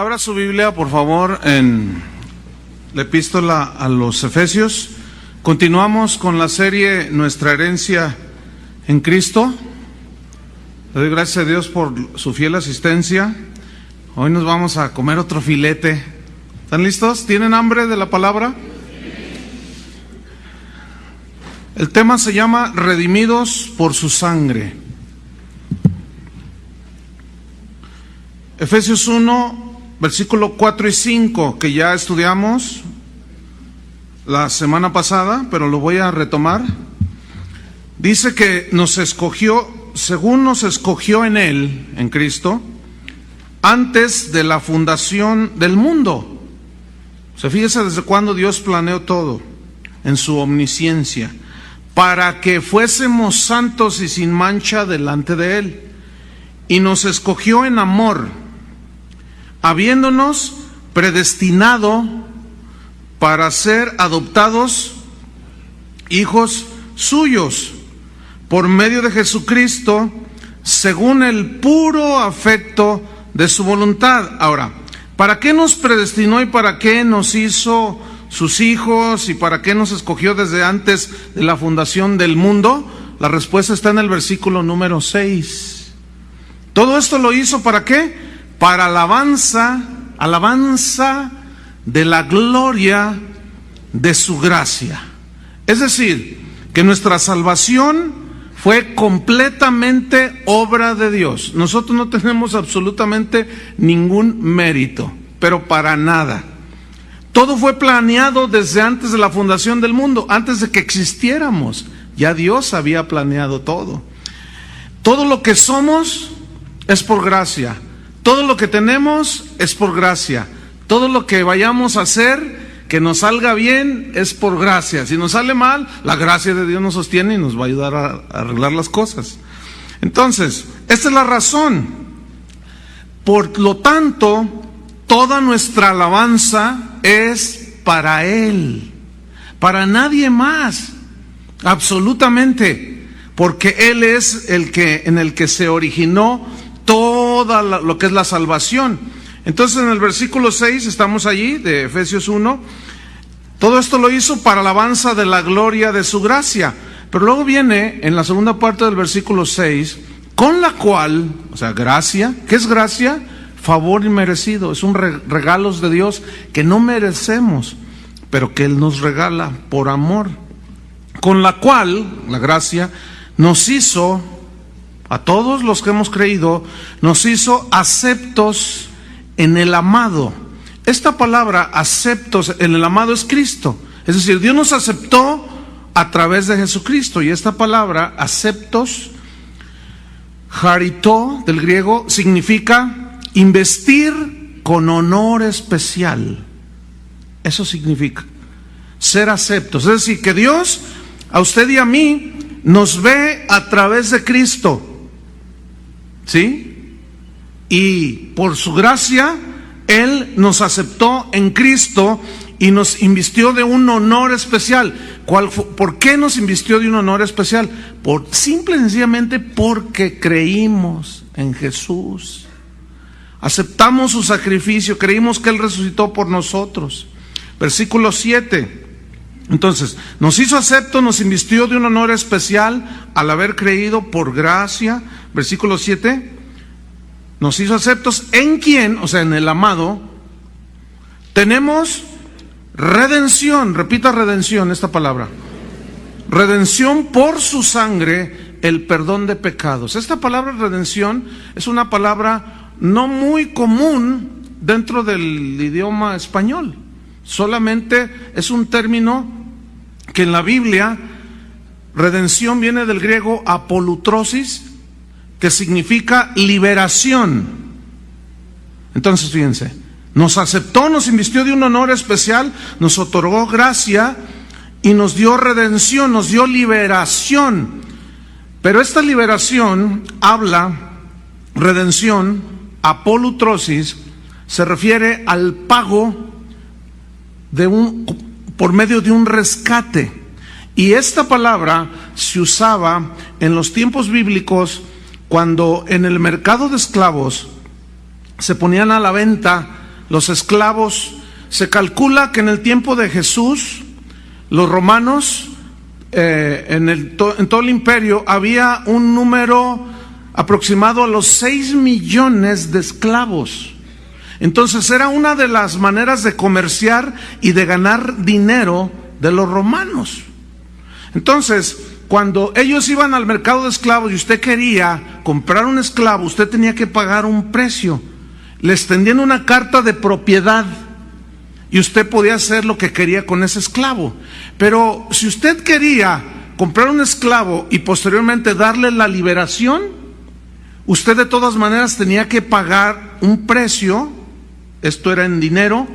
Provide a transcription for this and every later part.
Abra su Biblia, por favor, en la epístola a los Efesios. Continuamos con la serie Nuestra herencia en Cristo. Le doy gracias a Dios por su fiel asistencia. Hoy nos vamos a comer otro filete. ¿Están listos? ¿Tienen hambre de la palabra? El tema se llama Redimidos por su sangre. Efesios 1, versículo 4 y 5, que ya estudiamos la semana pasada, pero lo voy a retomar. Dice que nos escogió, según nos escogió en Él, en Cristo, antes de la fundación del mundo. Fíjese desde cuándo Dios planeó todo, en su omnisciencia, para que fuésemos santos y sin mancha delante de Él. Y nos escogió en amor, habiéndonos predestinado para ser adoptados hijos suyos por medio de Jesucristo, según el puro afecto de su voluntad. Ahora, ¿para qué nos predestinó y para qué nos hizo sus hijos y para qué nos escogió desde antes de la fundación del mundo? La respuesta está en el versículo número 6. Todo esto lo hizo ¿para qué? Para alabanza de la gloria de su gracia. Es decir, que nuestra salvación fue completamente obra de Dios. Nosotros no tenemos absolutamente ningún mérito, pero para nada. Todo fue planeado desde antes de la fundación del mundo, antes de que existiéramos. Ya Dios había planeado todo. Todo lo que somos es por gracia. Todo lo que tenemos es por gracia. Todo lo que vayamos a hacer, que nos salga bien, es por gracia. Si nos sale mal, la gracia de Dios nos sostiene y nos va a ayudar a arreglar las cosas. Entonces, esta es la razón. Por lo tanto, toda nuestra alabanza es para Él, para nadie más, absolutamente, porque Él es el que en el que se originó toda lo que es la salvación. Entonces en el versículo 6, estamos allí, de Efesios 1, todo esto lo hizo para alabanza de la gloria de su gracia. Pero luego viene en la segunda parte del versículo 6, con la cual, o sea, gracia. ¿Qué es gracia? Favor inmerecido, es un regalos de Dios que no merecemos, pero que Él nos regala por amor. Con la cual, la gracia, nos hizo, a todos los que hemos creído, nos hizo aceptos en el amado. Esta palabra aceptos en el amado es Cristo. Es decir, Dios nos aceptó a través de Jesucristo. Y esta palabra aceptos, charito del griego, significa investir con honor especial. Eso significa ser aceptos. Es decir, que Dios a usted y a mí nos ve a través de Cristo, ¿sí? Y por su gracia Él nos aceptó en Cristo y nos invistió de un honor especial. ¿Por qué nos invistió de un honor especial? Simple y sencillamente porque creímos en Jesús. Aceptamos su sacrificio, creímos que Él resucitó por nosotros. Versículo 7. Entonces, nos hizo aceptos, nos invistió de un honor especial al haber creído por gracia. Versículo 7. Nos hizo aceptos en quien, o sea, en el amado, tenemos redención. Repita redención, esta palabra. Redención por su sangre, el perdón de pecados. Esta palabra redención es una palabra no muy común dentro del idioma español. Solamente es un término que en la Biblia, redención viene del griego apolutrosis, que significa liberación. Entonces fíjense, nos aceptó, nos invistió de un honor especial, nos otorgó gracia y nos dio redención, nos dio liberación. Pero esta liberación redención, apolutrosis, se refiere al pago por medio de un rescate. Y esta palabra se usaba en los tiempos bíblicos cuando en el mercado de esclavos se ponían a la venta los esclavos. Se calcula que en el tiempo de Jesús, los romanos, en todo el imperio, había un número aproximado a los 6 millones de esclavos. Entonces era una de las maneras de comerciar y de ganar dinero de los romanos. Entonces, cuando ellos iban al mercado de esclavos y usted quería comprar un esclavo, usted tenía que pagar un precio. Les tendían una carta de propiedad y usted podía hacer lo que quería con ese esclavo. Pero si usted quería comprar un esclavo y posteriormente darle la liberación, usted de todas maneras tenía que pagar un precio. Esto era en dinero,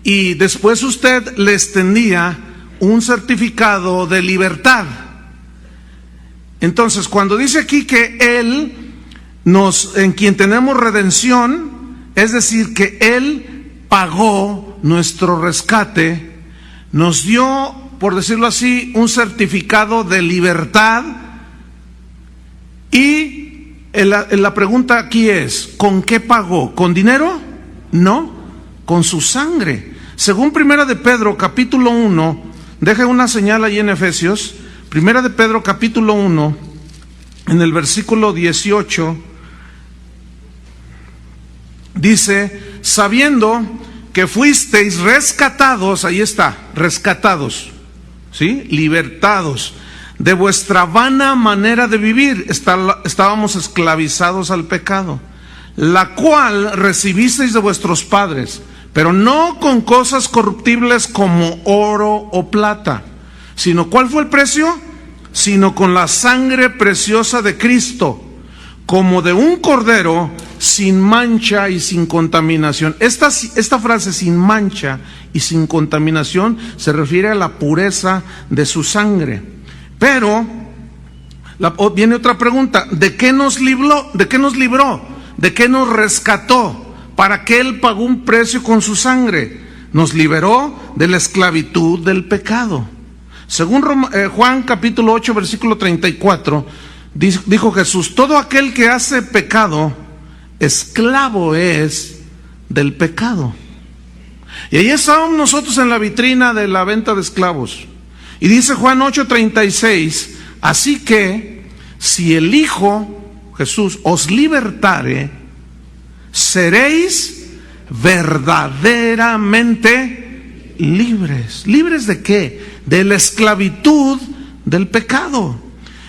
y después usted les tendía un certificado de libertad. Entonces, cuando dice aquí que Él en quien tenemos redención, es decir, que Él pagó nuestro rescate, nos dio, por decirlo así, un certificado de libertad. Y la pregunta aquí es, ¿con qué pagó? ¿Con dinero? No, con su sangre. Según Primera de Pedro, capítulo 1, deje una señal ahí en Efesios, Primera de Pedro, capítulo 1, en el versículo 18, dice, sabiendo que fuisteis rescatados, ahí está, rescatados, ¿sí? Libertados de vuestra vana manera de vivir. Estábamos esclavizados al pecado, la cual recibisteis de vuestros padres, pero no con cosas corruptibles como oro o plata, sino, ¿cuál fue el precio? Sino con la sangre preciosa de Cristo, como de un cordero sin mancha y sin contaminación. Esta frase, sin mancha y sin contaminación, se refiere a la pureza de su sangre. Pero viene otra pregunta: ¿de qué nos libró? ¿De qué nos rescató? ¿Para qué Él pagó un precio con su sangre? Nos liberó de la esclavitud del pecado. Según Juan capítulo 8, versículo 34, dijo Jesús: todo aquel que hace pecado, esclavo es del pecado. Y ahí estábamos nosotros en la vitrina de la venta de esclavos. Y dice Juan 8:36, así que si el Hijo, Jesús, os libertare, seréis verdaderamente libres. ¿Libres de qué? De la esclavitud del pecado.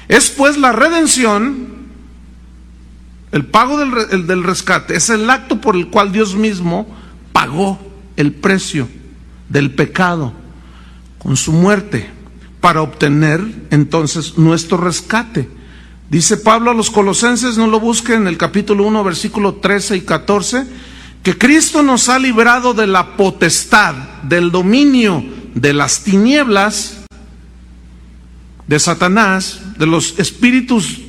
Es pues la redención, el pago del rescate, es el acto por el cual Dios mismo pagó el precio del pecado con su muerte, para obtener entonces nuestro rescate. Dice Pablo a los Colosenses, no lo busquen, en el capítulo 1, versículo 13 y 14, que Cristo nos ha librado de la potestad, del dominio de las tinieblas, de Satanás, de los espíritus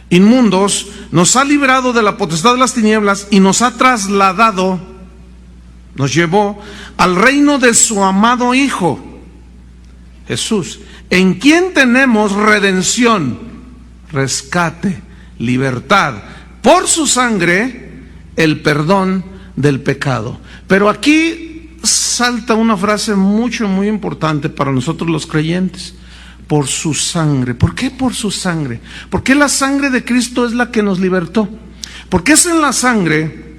inmundos, nos ha librado de la potestad de las tinieblas y nos ha trasladado, nos llevó al reino de su amado Hijo, Jesús, en quien tenemos redención, rescate, libertad, por su sangre, el perdón del pecado. Pero aquí salta una frase muy importante para nosotros los creyentes: por su sangre. ¿Por qué por su sangre? Porque la sangre de Cristo es la que nos libertó. Porque es en la sangre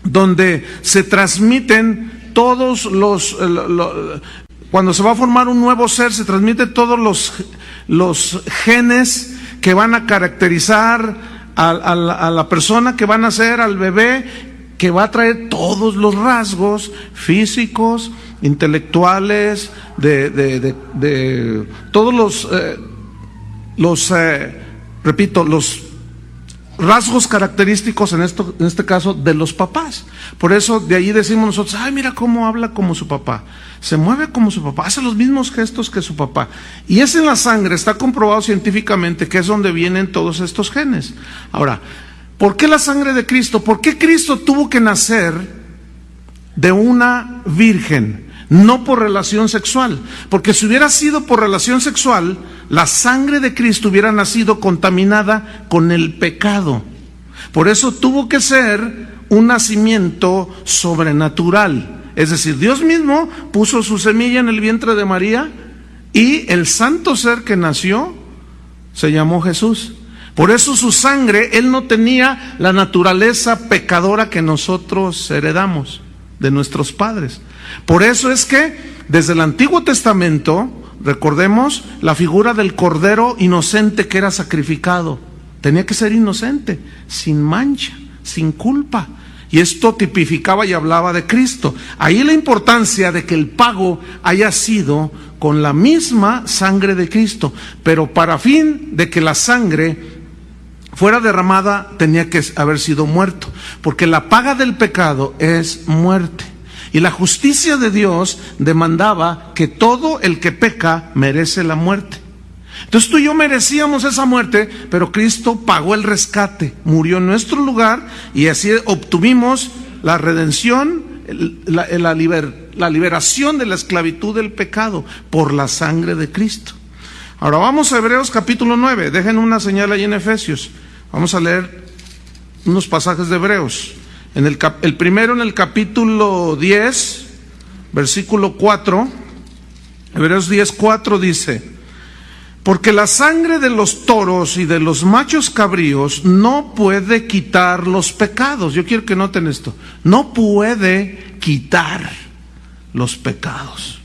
donde se transmiten todos cuando se va a formar un nuevo ser, se transmiten todos los genes que van a caracterizar a la persona que van a ser, al bebé, que va a traer todos los rasgos físicos, intelectuales, de todos los rasgos característicos, en este caso, de los papás. Por eso de ahí decimos nosotros: ay, mira cómo habla como su papá, se mueve como su papá, hace los mismos gestos que su papá. Y es en la sangre, está comprobado científicamente, que es donde vienen todos estos genes. Ahora, ¿por qué la sangre de Cristo? ¿Por qué Cristo tuvo que nacer de una virgen? No por relación sexual, porque si hubiera sido por relación sexual, la sangre de Cristo hubiera nacido contaminada con el pecado. Por eso tuvo que ser un nacimiento sobrenatural. Es decir, Dios mismo puso su semilla en el vientre de María y el santo ser que nació se llamó Jesús. Por eso su sangre, él no tenía la naturaleza pecadora que nosotros heredamos de nuestros padres. Por eso es que desde el Antiguo Testamento, recordemos la figura del cordero inocente que era sacrificado. Tenía que ser inocente, sin mancha, sin culpa. Y esto tipificaba y hablaba de Cristo. Ahí la importancia de que el pago haya sido con la misma sangre de Cristo. Pero para fin de que la sangre fuera derramada, tenía que haber sido muerto. Porque la paga del pecado es muerte. Y la justicia de Dios demandaba que todo el que peca merece la muerte. Entonces tú y yo merecíamos esa muerte, pero Cristo pagó el rescate, murió en nuestro lugar y así obtuvimos la redención, la liberación de la esclavitud del pecado por la sangre de Cristo. Ahora vamos a Hebreos capítulo 9, dejen una señal ahí en Efesios. Vamos a leer unos pasajes de Hebreos. El primero en el capítulo 10, versículo 4, Hebreos 10:4 dice: porque la sangre de los toros y de los machos cabríos no puede quitar los pecados. Yo quiero que noten esto. No puede quitar los pecados.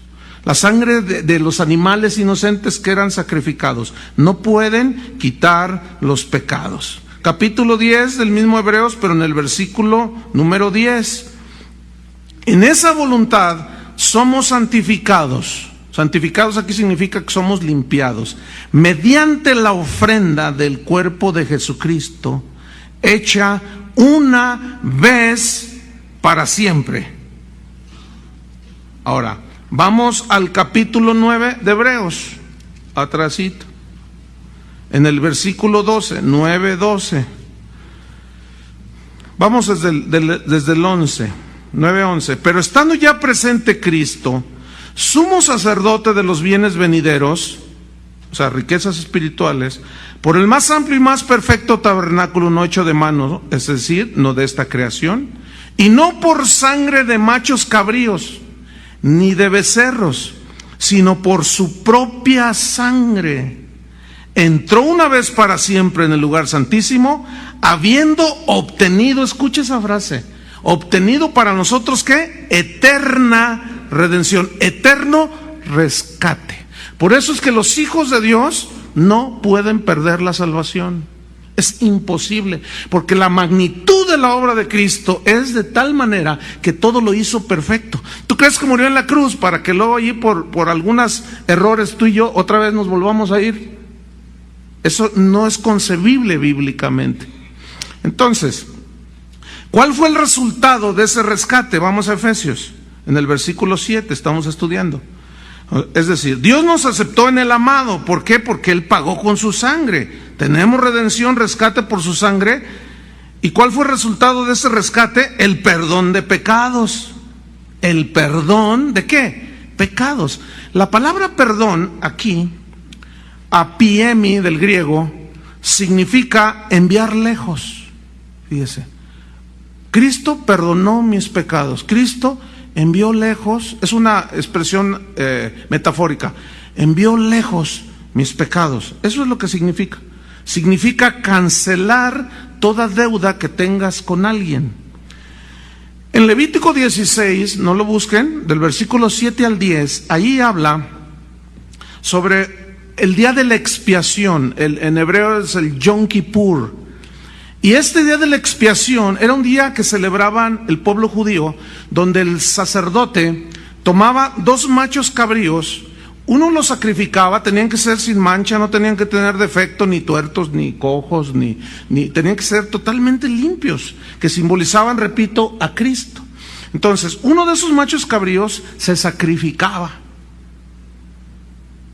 La sangre de los animales inocentes que eran sacrificados no pueden quitar los pecados. Capítulo 10 del mismo Hebreos, pero en el versículo número 10. En esa voluntad somos santificados. Santificados aquí significa que somos limpiados mediante la ofrenda del cuerpo de Jesucristo, hecha una vez para siempre. Ahora, vamos al capítulo 9 de Hebreos, atrasito, en el versículo 12, 9:12. Vamos desde el 11, 9:11. Pero estando ya presente Cristo, sumo sacerdote de los bienes venideros, o sea, riquezas espirituales, por el más amplio y más perfecto tabernáculo no hecho de mano, es decir, no de esta creación, y no por sangre de machos cabríos, ni de becerros, sino por su propia sangre, entró una vez para siempre en el lugar santísimo, habiendo obtenido, escucha esa frase, obtenido para nosotros, ¿qué? Eterna redención, eterno rescate. Por eso es que los hijos de Dios no pueden perder la salvación. Es imposible, porque la magnitud de la obra de Cristo es de tal manera que todo lo hizo perfecto. ¿Tú crees que murió en la cruz para que luego allí por algunos errores tú y yo otra vez nos volvamos a ir? Eso no es concebible bíblicamente. Entonces, ¿cuál fue el resultado de ese rescate? Vamos a Efesios. En el versículo 7 estamos estudiando. Es decir, Dios nos aceptó en el amado. ¿Por qué? Porque Él pagó con su sangre. Tenemos redención, rescate por su sangre. ¿Y cuál fue el resultado de ese rescate? El perdón de pecados. ¿El perdón de qué? Pecados. La palabra perdón aquí, apiemi del griego, significa enviar lejos. Fíjese. Cristo perdonó mis pecados. Cristo envió lejos, es una expresión metafórica, envió lejos mis pecados. Eso es lo que significa. Significa cancelar toda deuda que tengas con alguien. En Levítico 16, no lo busquen, del versículo 7 al 10, ahí habla sobre el día de la expiación. En hebreo es el Yom Kippur. Y este día de la expiación era un día que celebraban el pueblo judío, donde el sacerdote tomaba 2 machos cabríos, uno los sacrificaba, tenían que ser sin mancha, no tenían que tener defecto, ni tuertos, ni cojos, ni tenían que ser totalmente limpios, que simbolizaban, repito, a Cristo. Entonces, uno de esos machos cabríos se sacrificaba,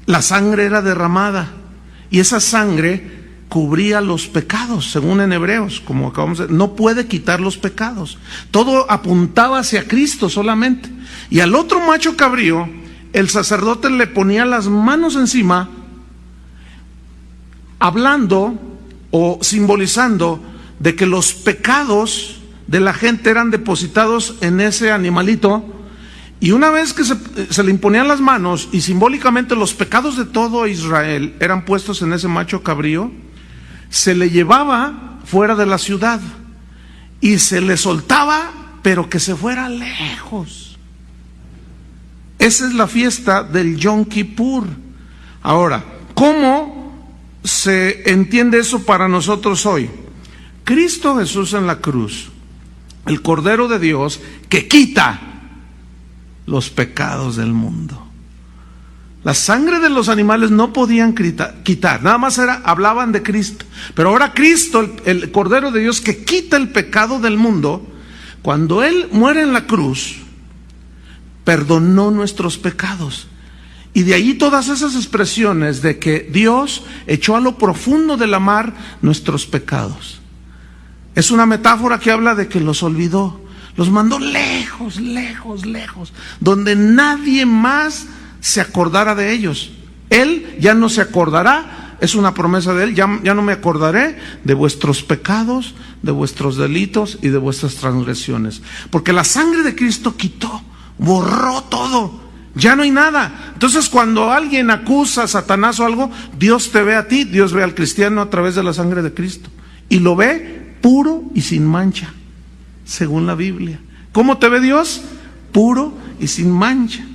la sangre era derramada, y esa sangre cubría los pecados, según en Hebreos, como acabamos de decir. No puede quitar los pecados. Todo apuntaba hacia Cristo solamente. Y al otro macho cabrío, el sacerdote le ponía las manos encima, hablando o simbolizando de que los pecados de la gente eran depositados en ese animalito, y una vez que se le imponían las manos y simbólicamente los pecados de todo Israel eran puestos en ese macho cabrío, se le llevaba fuera de la ciudad y se le soltaba, pero que se fuera lejos. Esa es la fiesta del Yom Kippur. Ahora, ¿cómo se entiende eso para nosotros hoy? Cristo Jesús en la cruz, el Cordero de Dios que quita los pecados del mundo. La sangre de los animales no podían quitar, nada más hablaban de Cristo. Pero ahora Cristo, el Cordero de Dios que quita el pecado del mundo, cuando Él muere en la cruz, perdonó nuestros pecados. Y de ahí todas esas expresiones de que Dios echó a lo profundo de la mar nuestros pecados. Es una metáfora que habla de que los olvidó, los mandó lejos, lejos, lejos, donde nadie más se acordara de ellos. Él ya no se acordará, es una promesa de Él, ya no me acordaré de vuestros pecados, de vuestros delitos y de vuestras transgresiones. Porque la sangre de Cristo quitó, borró todo, ya no hay nada. Entonces cuando alguien acusa a Satanás o algo, Dios te ve a ti, Dios ve al cristiano a través de la sangre de Cristo, y lo ve puro y sin mancha, según la Biblia. ¿Cómo te ve Dios? Puro y sin mancha.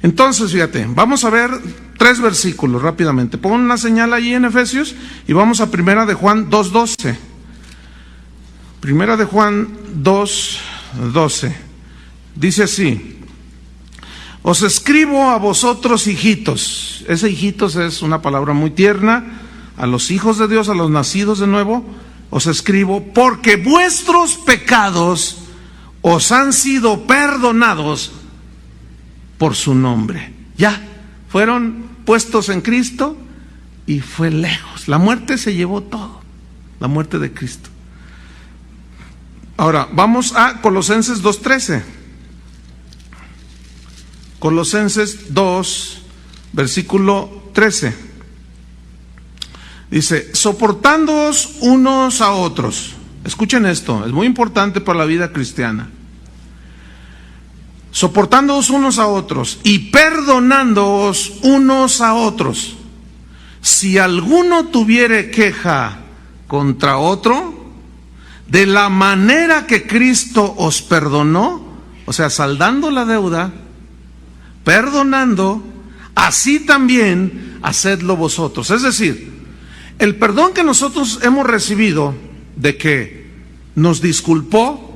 Entonces, fíjate, vamos a ver 3 versículos rápidamente. Pon una señal allí en Efesios y vamos a 1 de Juan 2:12. 1 de Juan 2:12. Dice así: os escribo a vosotros, hijitos. Ese hijitos es una palabra muy tierna. A los hijos de Dios, a los nacidos de nuevo, os escribo porque vuestros pecados os han sido perdonados por su nombre. Ya fueron puestos en Cristo y fue lejos. La muerte se llevó todo, la muerte de Cristo. Ahora vamos a Colosenses 2:13. Colosenses 2, versículo 13. Dice: soportándoos unos a otros. Escuchen esto, es muy importante para la vida cristiana. Soportándoos unos a otros y perdonándoos unos a otros, si alguno tuviere queja contra otro, de la manera que Cristo os perdonó, o sea, saldando la deuda, perdonando, así también hacedlo vosotros. Es decir, el perdón que nosotros hemos recibido de que nos disculpó,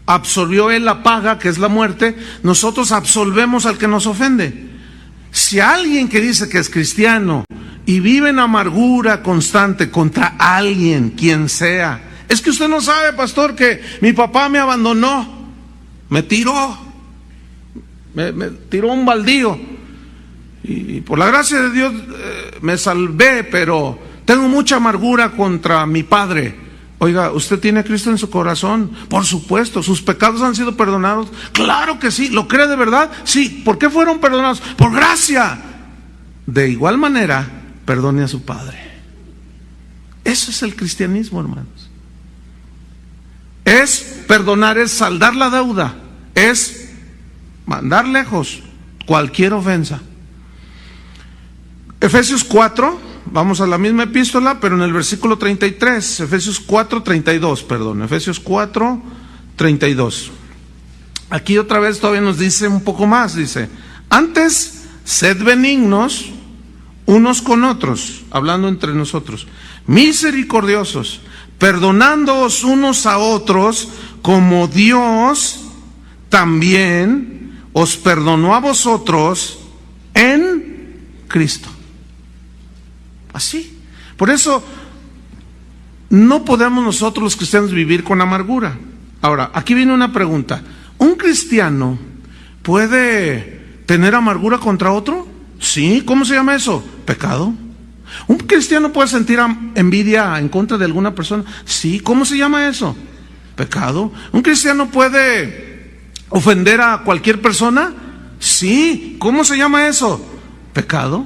absorbió Él la paga, que es la muerte, nosotros absolvemos al que nos ofende. Si alguien que dice que es cristiano y vive en amargura constante contra alguien, quien sea, es que usted no sabe, pastor, que mi papá me abandonó, me tiró un baldío, y por la gracia de Dios me salvé, pero tengo mucha amargura contra mi padre. Oiga, ¿usted tiene a Cristo en su corazón? Por supuesto. ¿Sus pecados han sido perdonados? Claro que sí. ¿Lo cree de verdad? Sí. ¿Por qué fueron perdonados? Por gracia. De igual manera, perdone a su padre. Eso es el cristianismo, hermanos. Es perdonar, es saldar la deuda, es mandar lejos cualquier ofensa. Efesios 4, vamos a la misma epístola, pero en el versículo 33, Efesios 4:32. Aquí otra vez todavía nos dice un poco más, dice: antes, sed benignos unos con otros, hablando entre nosotros, misericordiosos, perdonándoos unos a otros, como Dios también os perdonó a vosotros en Cristo. Así. Por eso no podemos nosotros los cristianos vivir con amargura. Ahora, aquí viene una pregunta: ¿un cristiano puede tener amargura contra otro? Sí. ¿Cómo se llama eso? Pecado. ¿Un cristiano puede sentir envidia en contra de alguna persona? Sí. ¿Cómo se llama eso? Pecado. ¿Un cristiano puede ofender a cualquier persona? Sí. ¿Cómo se llama eso? Pecado.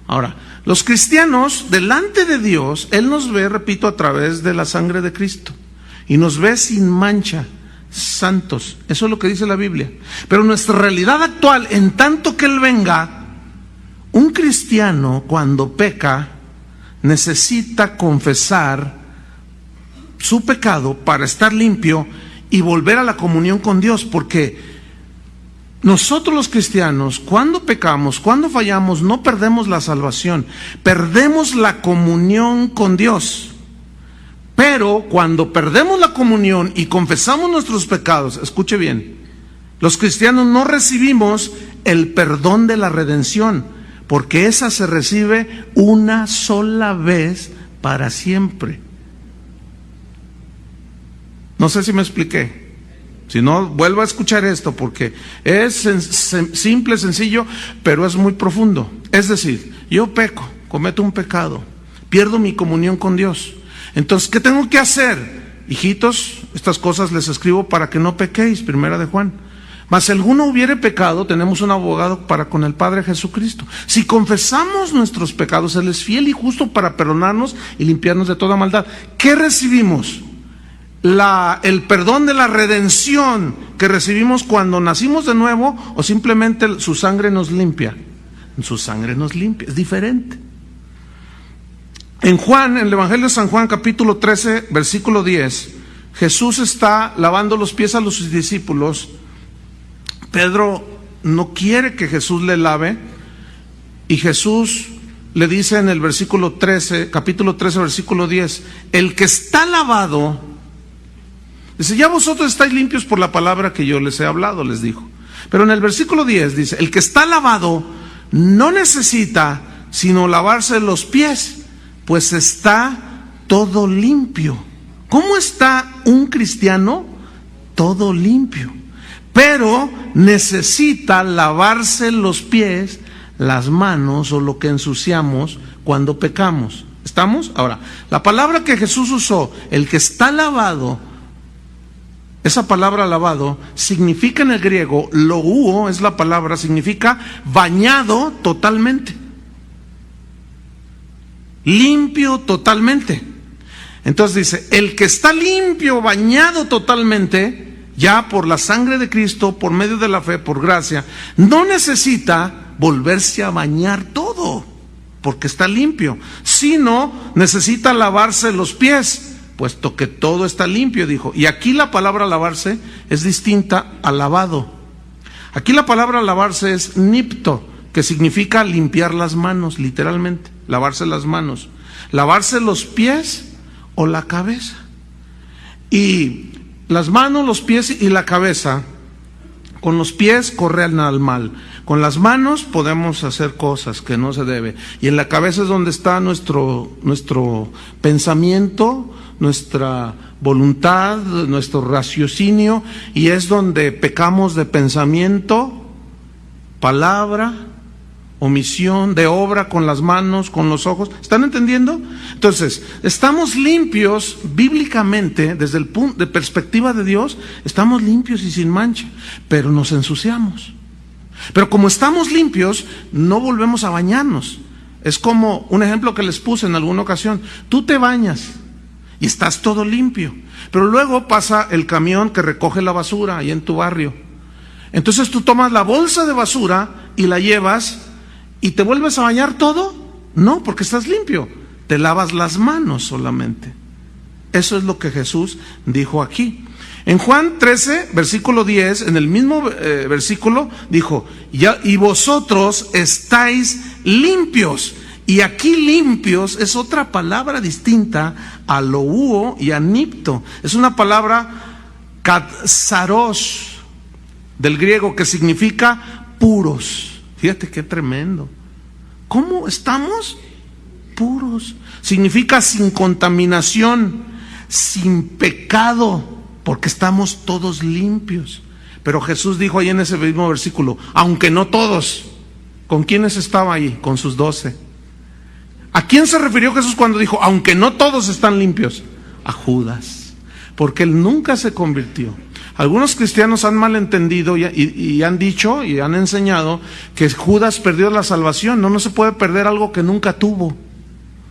Ahora, Los cristianos, delante de Dios, Él nos ve, repito, a través de la sangre de Cristo. Y nos ve sin mancha, santos. Eso es lo que dice la Biblia. Pero nuestra realidad actual, en tanto que Él venga, un cristiano cuando peca, necesita confesar su pecado para estar limpio y volver a la comunión con Dios, porque nosotros los cristianos, cuando pecamos, cuando fallamos, no perdemos la salvación, perdemos la comunión con Dios. Pero cuando perdemos la comunión y confesamos nuestros pecados, escuche bien, los cristianos no recibimos el perdón de la redención, porque esa se recibe una sola vez para siempre. No sé si me expliqué. Si no, vuelvo a escuchar esto, porque es simple, sencillo, pero es muy profundo. Es decir, yo peco, cometo un pecado, pierdo mi comunión con Dios. Entonces, ¿qué tengo que hacer? Hijitos, estas cosas les escribo para que no pequéis, 1 de Juan. Mas si alguno hubiere pecado, tenemos un abogado para con el Padre, Jesucristo. Si confesamos nuestros pecados, Él es fiel y justo para perdonarnos y limpiarnos de toda maldad. ¿Qué recibimos? El perdón de la redención que recibimos cuando nacimos de nuevo, o simplemente su sangre nos limpia. Su sangre nos limpia, es diferente. En Juan, en el Evangelio de San Juan, capítulo 13, versículo 10, Jesús está lavando los pies a los discípulos. Pedro no quiere que Jesús le lave, y Jesús le dice en el versículo 13, capítulo 13, versículo 10, el que está lavado, dice, ya vosotros estáis limpios por la palabra que yo les he hablado, les dijo. Pero en el versículo 10 dice, el que está lavado no necesita sino lavarse los pies, pues está todo limpio. ¿Cómo está un cristiano? Todo limpio. Pero necesita lavarse los pies, las manos o lo que ensuciamos cuando pecamos. ¿Estamos? Ahora, la palabra que Jesús usó, el que está lavado, esa palabra lavado significa en el griego, logúo es la palabra, significa bañado totalmente, limpio totalmente. Entonces dice, el que está limpio, bañado totalmente, ya por la sangre de Cristo, por medio de la fe, por gracia, no necesita volverse a bañar todo, porque está limpio, sino necesita lavarse los pies, puesto que todo está limpio, dijo. Y aquí la palabra lavarse es distinta a lavado. Aquí la palabra lavarse es nipto, que significa limpiar las manos, literalmente, lavarse las manos, lavarse los pies o la cabeza. Y las manos, los pies y la cabeza, con los pies corren al mal, con las manos podemos hacer cosas que no se debe, y en la cabeza es donde está nuestro pensamiento, nuestra voluntad, nuestro raciocinio, y es donde pecamos de pensamiento, palabra, omisión, de obra, con las manos, con los ojos. ¿Están entendiendo? Entonces, estamos limpios bíblicamente, desde el punto de perspectiva de Dios, estamos limpios y sin mancha, pero nos ensuciamos. Pero como estamos limpios, no volvemos a bañarnos. Es como un ejemplo que les puse en alguna ocasión. Tú te bañas y estás todo limpio, pero luego pasa el camión que recoge la basura ahí en tu barrio. Entonces tú tomas la bolsa de basura y la llevas y te vuelves a bañar todo. No, porque estás limpio, te lavas las manos solamente. Eso es lo que Jesús dijo aquí. En Juan 13, versículo 10, en el mismo versículo dijo, y vosotros estáis limpios. Y aquí limpios es otra palabra distinta a logúo y a nipto. Es una palabra katsaros del griego, que significa puros. Fíjate qué tremendo. ¿Cómo estamos? Puros. Significa sin contaminación, sin pecado, porque estamos todos limpios. Pero Jesús dijo ahí en ese mismo versículo, aunque no todos. ¿Con quiénes estaba ahí? Con sus 12. ¿A quién se refirió Jesús cuando dijo, aunque no todos están limpios? A Judas, porque él nunca se convirtió. Algunos cristianos han malentendido y han dicho y han enseñado que Judas perdió la salvación. No se puede perder algo que nunca tuvo.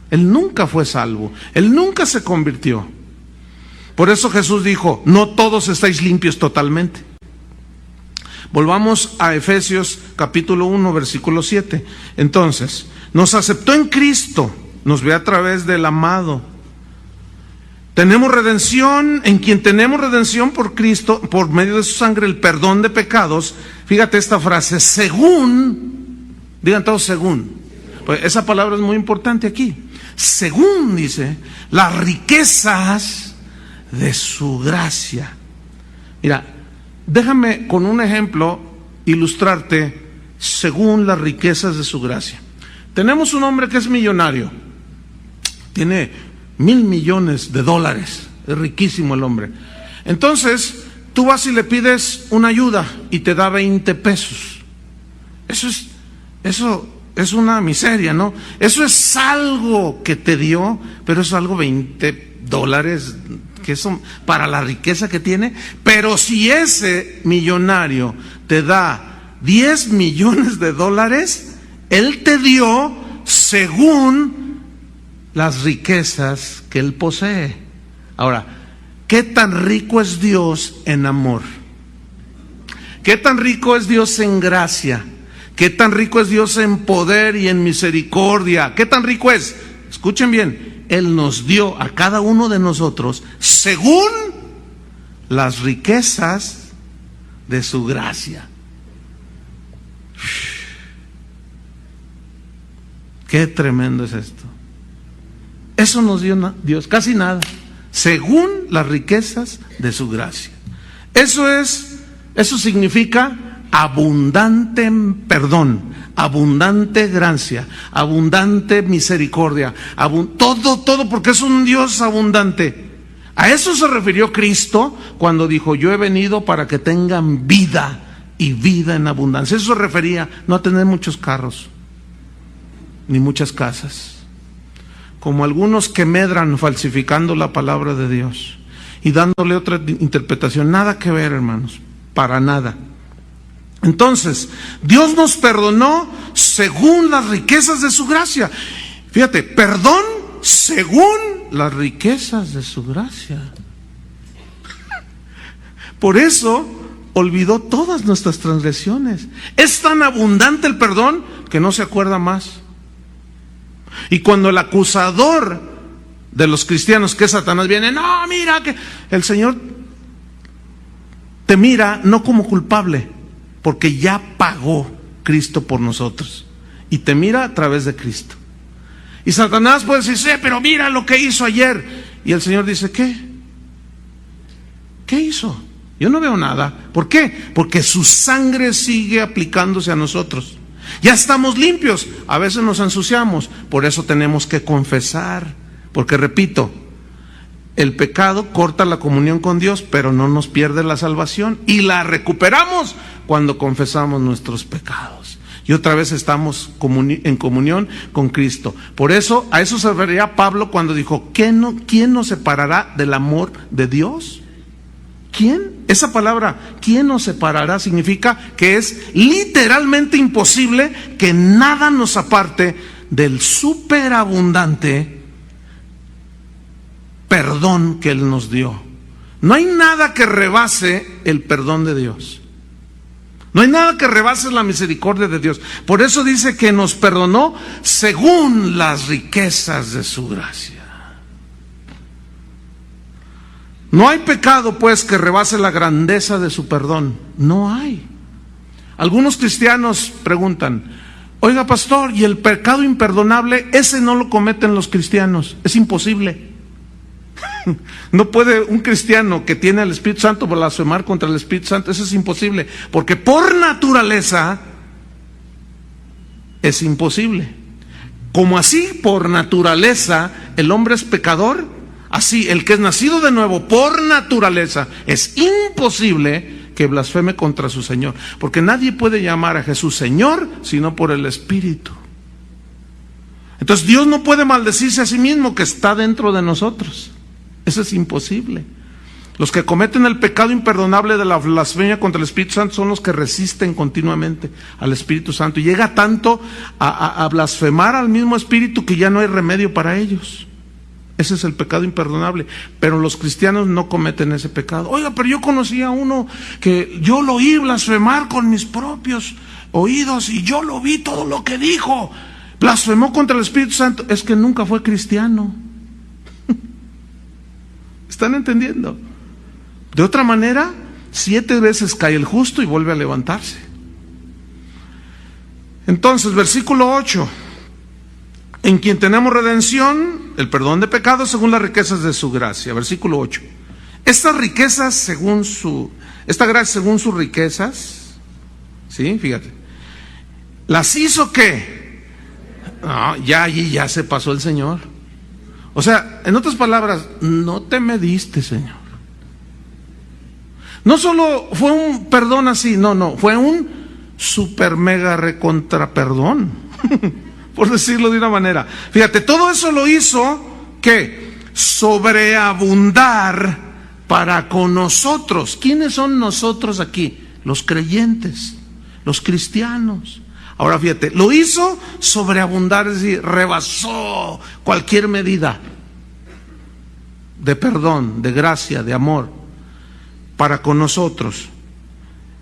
Él nunca fue salvo, él nunca se convirtió. Por eso Jesús dijo, no todos estáis limpios totalmente. Volvamos a Efesios capítulo 1, versículo 7. Entonces, nos aceptó en Cristo, nos ve a través del amado. Tenemos redención, en quien tenemos redención por Cristo, por medio de su sangre, el perdón de pecados. Fíjate esta frase, según, digan todos según. Pues esa palabra es muy importante aquí. Según, dice, las riquezas de su gracia. Mira, déjame con un ejemplo ilustrarte según las riquezas de su gracia. Tenemos un hombre que es millonario, tiene $1,000 millones, es riquísimo el hombre. Entonces, tú vas y le pides una ayuda y te da 20 pesos. Eso es una miseria, ¿no? Eso es algo que te dio, pero es algo $20, que son para la riqueza que tiene. Pero si ese millonario te da $10 millones, él te dio según las riquezas que él posee. Ahora, ¿qué tan rico es Dios en amor? ¿Qué tan rico es Dios en gracia? ¿Qué tan rico es Dios en poder y en misericordia? ¿Qué tan rico es? Escuchen bien, Él nos dio a cada uno de nosotros según las riquezas de su gracia. Qué tremendo es esto. Eso nos dio Dios, casi nada, según las riquezas de su gracia. Eso significa abundante perdón, abundante gracia, abundante misericordia, todo, porque es un Dios abundante. A eso se refirió Cristo cuando dijo, yo he venido para que tengan vida y vida en abundancia. Eso se refería no a tener muchos carros, ni muchas casas, como algunos que medran falsificando la palabra de Dios y dándole otra interpretación. Nada que ver, hermanos, para nada. Entonces, Dios nos perdonó según las riquezas de su gracia. Fíjate, perdón según las riquezas de su gracia. Por eso olvidó todas nuestras transgresiones. Es tan abundante el perdón que no se acuerda más. Y cuando el acusador de los cristianos, que es Satanás, viene, no, mira que el Señor te mira no como culpable, porque ya pagó Cristo por nosotros, y te mira a través de Cristo. Y Satanás puede decir, sí, pero mira lo que hizo ayer. Y el Señor dice, ¿qué? ¿Qué hizo? Yo no veo nada. ¿Por qué? Porque su sangre sigue aplicándose a nosotros. Ya estamos limpios, a veces nos ensuciamos, por eso tenemos que confesar, porque repito, el pecado corta la comunión con Dios, pero no nos pierde la salvación, y la recuperamos cuando confesamos nuestros pecados. Y otra vez estamos en comunión con Cristo. Por eso, a eso se refería Pablo cuando dijo, ¿quién nos separará del amor de Dios? ¿Quién? Esa palabra, ¿quién nos separará? Significa que es literalmente imposible que nada nos aparte del superabundante perdón que Él nos dio. No hay nada que rebase el perdón de Dios. No hay nada que rebase la misericordia de Dios. Por eso dice que nos perdonó según las riquezas de su gracia. No hay pecado, pues, que rebase la grandeza de su perdón. No hay. Algunos cristianos preguntan, oiga, pastor, ¿y el pecado imperdonable? Ese no lo cometen los cristianos. Es imposible. No puede un cristiano que tiene al Espíritu Santo blasfemar contra el Espíritu Santo. Eso es imposible, porque por naturaleza es imposible. Como así por naturaleza el hombre es pecador, así el que es nacido de nuevo por naturaleza es imposible que blasfeme contra su Señor, porque nadie puede llamar a Jesús Señor sino por el Espíritu. Entonces Dios no puede maldecirse a sí mismo que está dentro de nosotros. Eso es imposible. Los que cometen el pecado imperdonable de la blasfemia contra el Espíritu Santo son los que resisten continuamente al Espíritu Santo. Y llega tanto a blasfemar al mismo Espíritu que ya no hay remedio para ellos. Ese es el pecado imperdonable. Pero los cristianos no cometen ese pecado. Oiga, pero yo conocí a uno que yo lo oí blasfemar con mis propios oídos y yo lo vi todo lo que dijo. Blasfemó contra el Espíritu Santo. Es que nunca fue cristiano. ¿Están entendiendo? De otra manera, 7 veces cae el justo y vuelve a levantarse. Entonces, versículo 8. En quien tenemos redención, el perdón de pecados según las riquezas de su gracia. Versículo 8. Estas riquezas esta gracia según sus riquezas, ¿sí? Fíjate. ¿Las hizo qué? No, ya allí ya se pasó el Señor. O sea, en otras palabras, no te mediste, Señor. No solo fue un perdón así, no, fue un super mega recontra perdón, por decirlo de una manera. Fíjate, todo eso lo hizo, ¿qué? Sobreabundar para con nosotros. ¿Quiénes son nosotros aquí? Los creyentes, los cristianos. Ahora fíjate, lo hizo sobreabundar, es decir, rebasó cualquier medida de perdón, de gracia, de amor para con nosotros.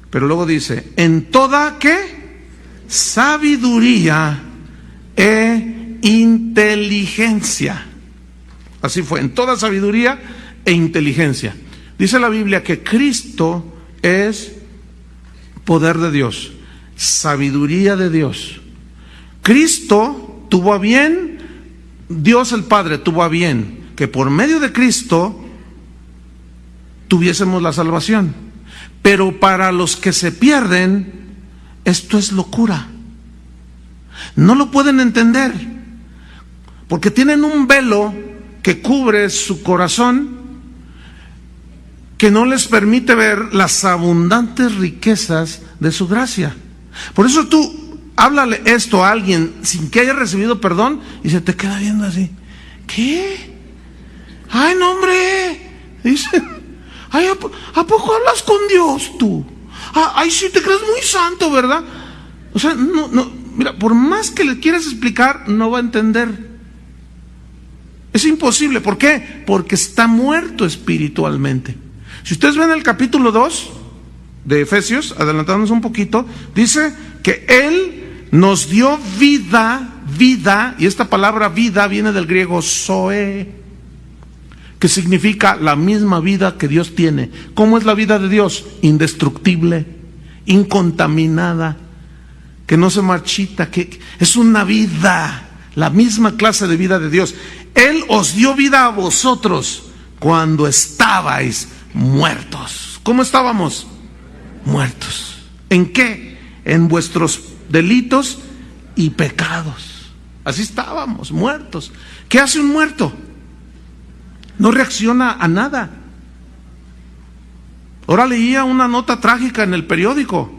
Pero luego dice, en toda ¿qué? Sabiduría e inteligencia. Así fue, en toda sabiduría e inteligencia. Dice la Biblia que Cristo es poder de Dios, sabiduría de Dios. Cristo tuvo a bien, Dios el Padre tuvo a bien que por medio de Cristo tuviésemos la salvación. Pero para los que se pierden, esto es locura. No lo pueden entender, porque tienen un velo que cubre su corazón, que no les permite ver las abundantes riquezas de su gracia. Por eso tú háblale esto a alguien sin que haya recibido perdón y se te queda viendo así. ¿Qué? ¡Ay, no, hombre! Dicen. Ay, ¿a poco hablas con Dios tú? Ay, sí, te crees muy santo, ¿verdad? O sea, no, mira, por más que le quieras explicar, no va a entender. Es imposible. ¿Por qué? Porque está muerto espiritualmente. Si ustedes ven el capítulo 2 de Efesios, adelantándonos un poquito, dice que Él nos dio vida, y esta palabra vida viene del griego zoe, que significa la misma vida que Dios tiene. ¿Cómo es la vida de Dios? Indestructible, incontaminada, que no se marchita, que es una vida, la misma clase de vida de Dios. Él os dio vida a vosotros cuando estabais muertos. ¿Cómo estábamos? Muertos. ¿En qué? En vuestros delitos y pecados. Así estábamos, muertos. ¿Qué hace un muerto? No reacciona a nada. Ahora leía una nota trágica en el periódico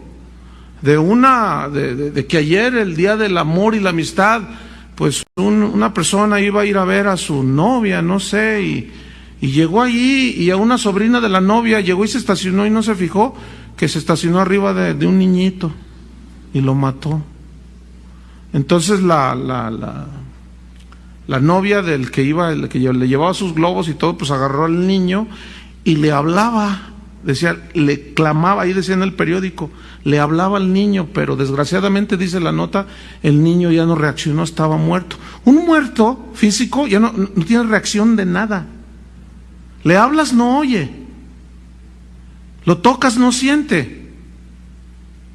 de que ayer, el día del amor y la amistad, pues una persona iba a ir a ver a su novia, no sé, y llegó allí, y a una sobrina de la novia llegó y se estacionó y no se fijó que se estacionó arriba de un niñito y lo mató. Entonces la novia del que le llevaba sus globos y todo, pues agarró al niño y le hablaba, decía, le clamaba, ahí decía en el periódico, le hablaba al niño, pero desgraciadamente, dice la nota, el niño ya no reaccionó, estaba muerto. Un muerto físico ya no tiene reacción de nada. Le hablas, no oye. Lo tocas, no siente.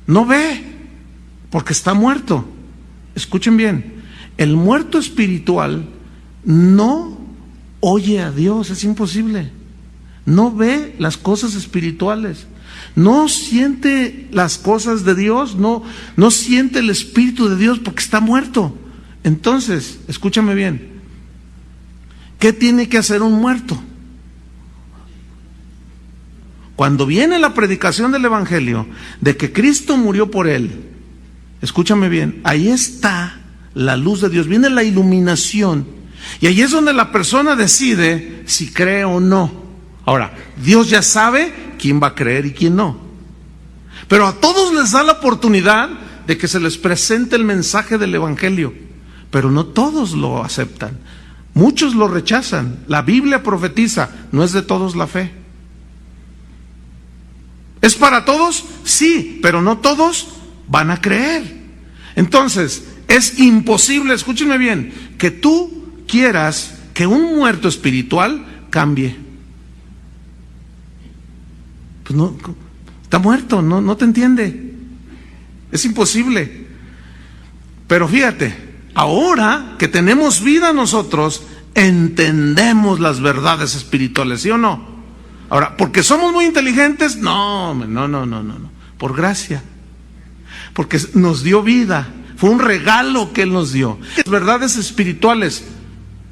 No ve, porque está muerto. Escuchen bien. El muerto espiritual no oye a Dios, es imposible. No ve las cosas espirituales, no siente las cosas de Dios, no siente el Espíritu de Dios porque está muerto. Entonces, escúchame bien, ¿qué tiene que hacer un muerto? Cuando viene la predicación del Evangelio de que Cristo murió por él, escúchame bien, ahí está la luz de Dios, viene la iluminación, y ahí es donde la persona decide si cree o no. Ahora, Dios ya sabe quién va a creer y quién no. Pero a todos les da la oportunidad de que se les presente el mensaje del Evangelio. Pero no todos lo aceptan. Muchos lo rechazan. La Biblia profetiza, no es de todos la fe. ¿Es para todos? Sí, pero no todos van a creer. Entonces, es imposible, escúchenme bien, que tú quieras que un muerto espiritual cambie. Pues no, está muerto, no te entiende. Es imposible. Pero fíjate, ahora que tenemos vida nosotros, entendemos las verdades espirituales, ¿sí o no? Ahora, ¿porque somos muy inteligentes? No. Por gracia. Porque nos dio vida. Fue un regalo que Él nos dio. Las verdades espirituales,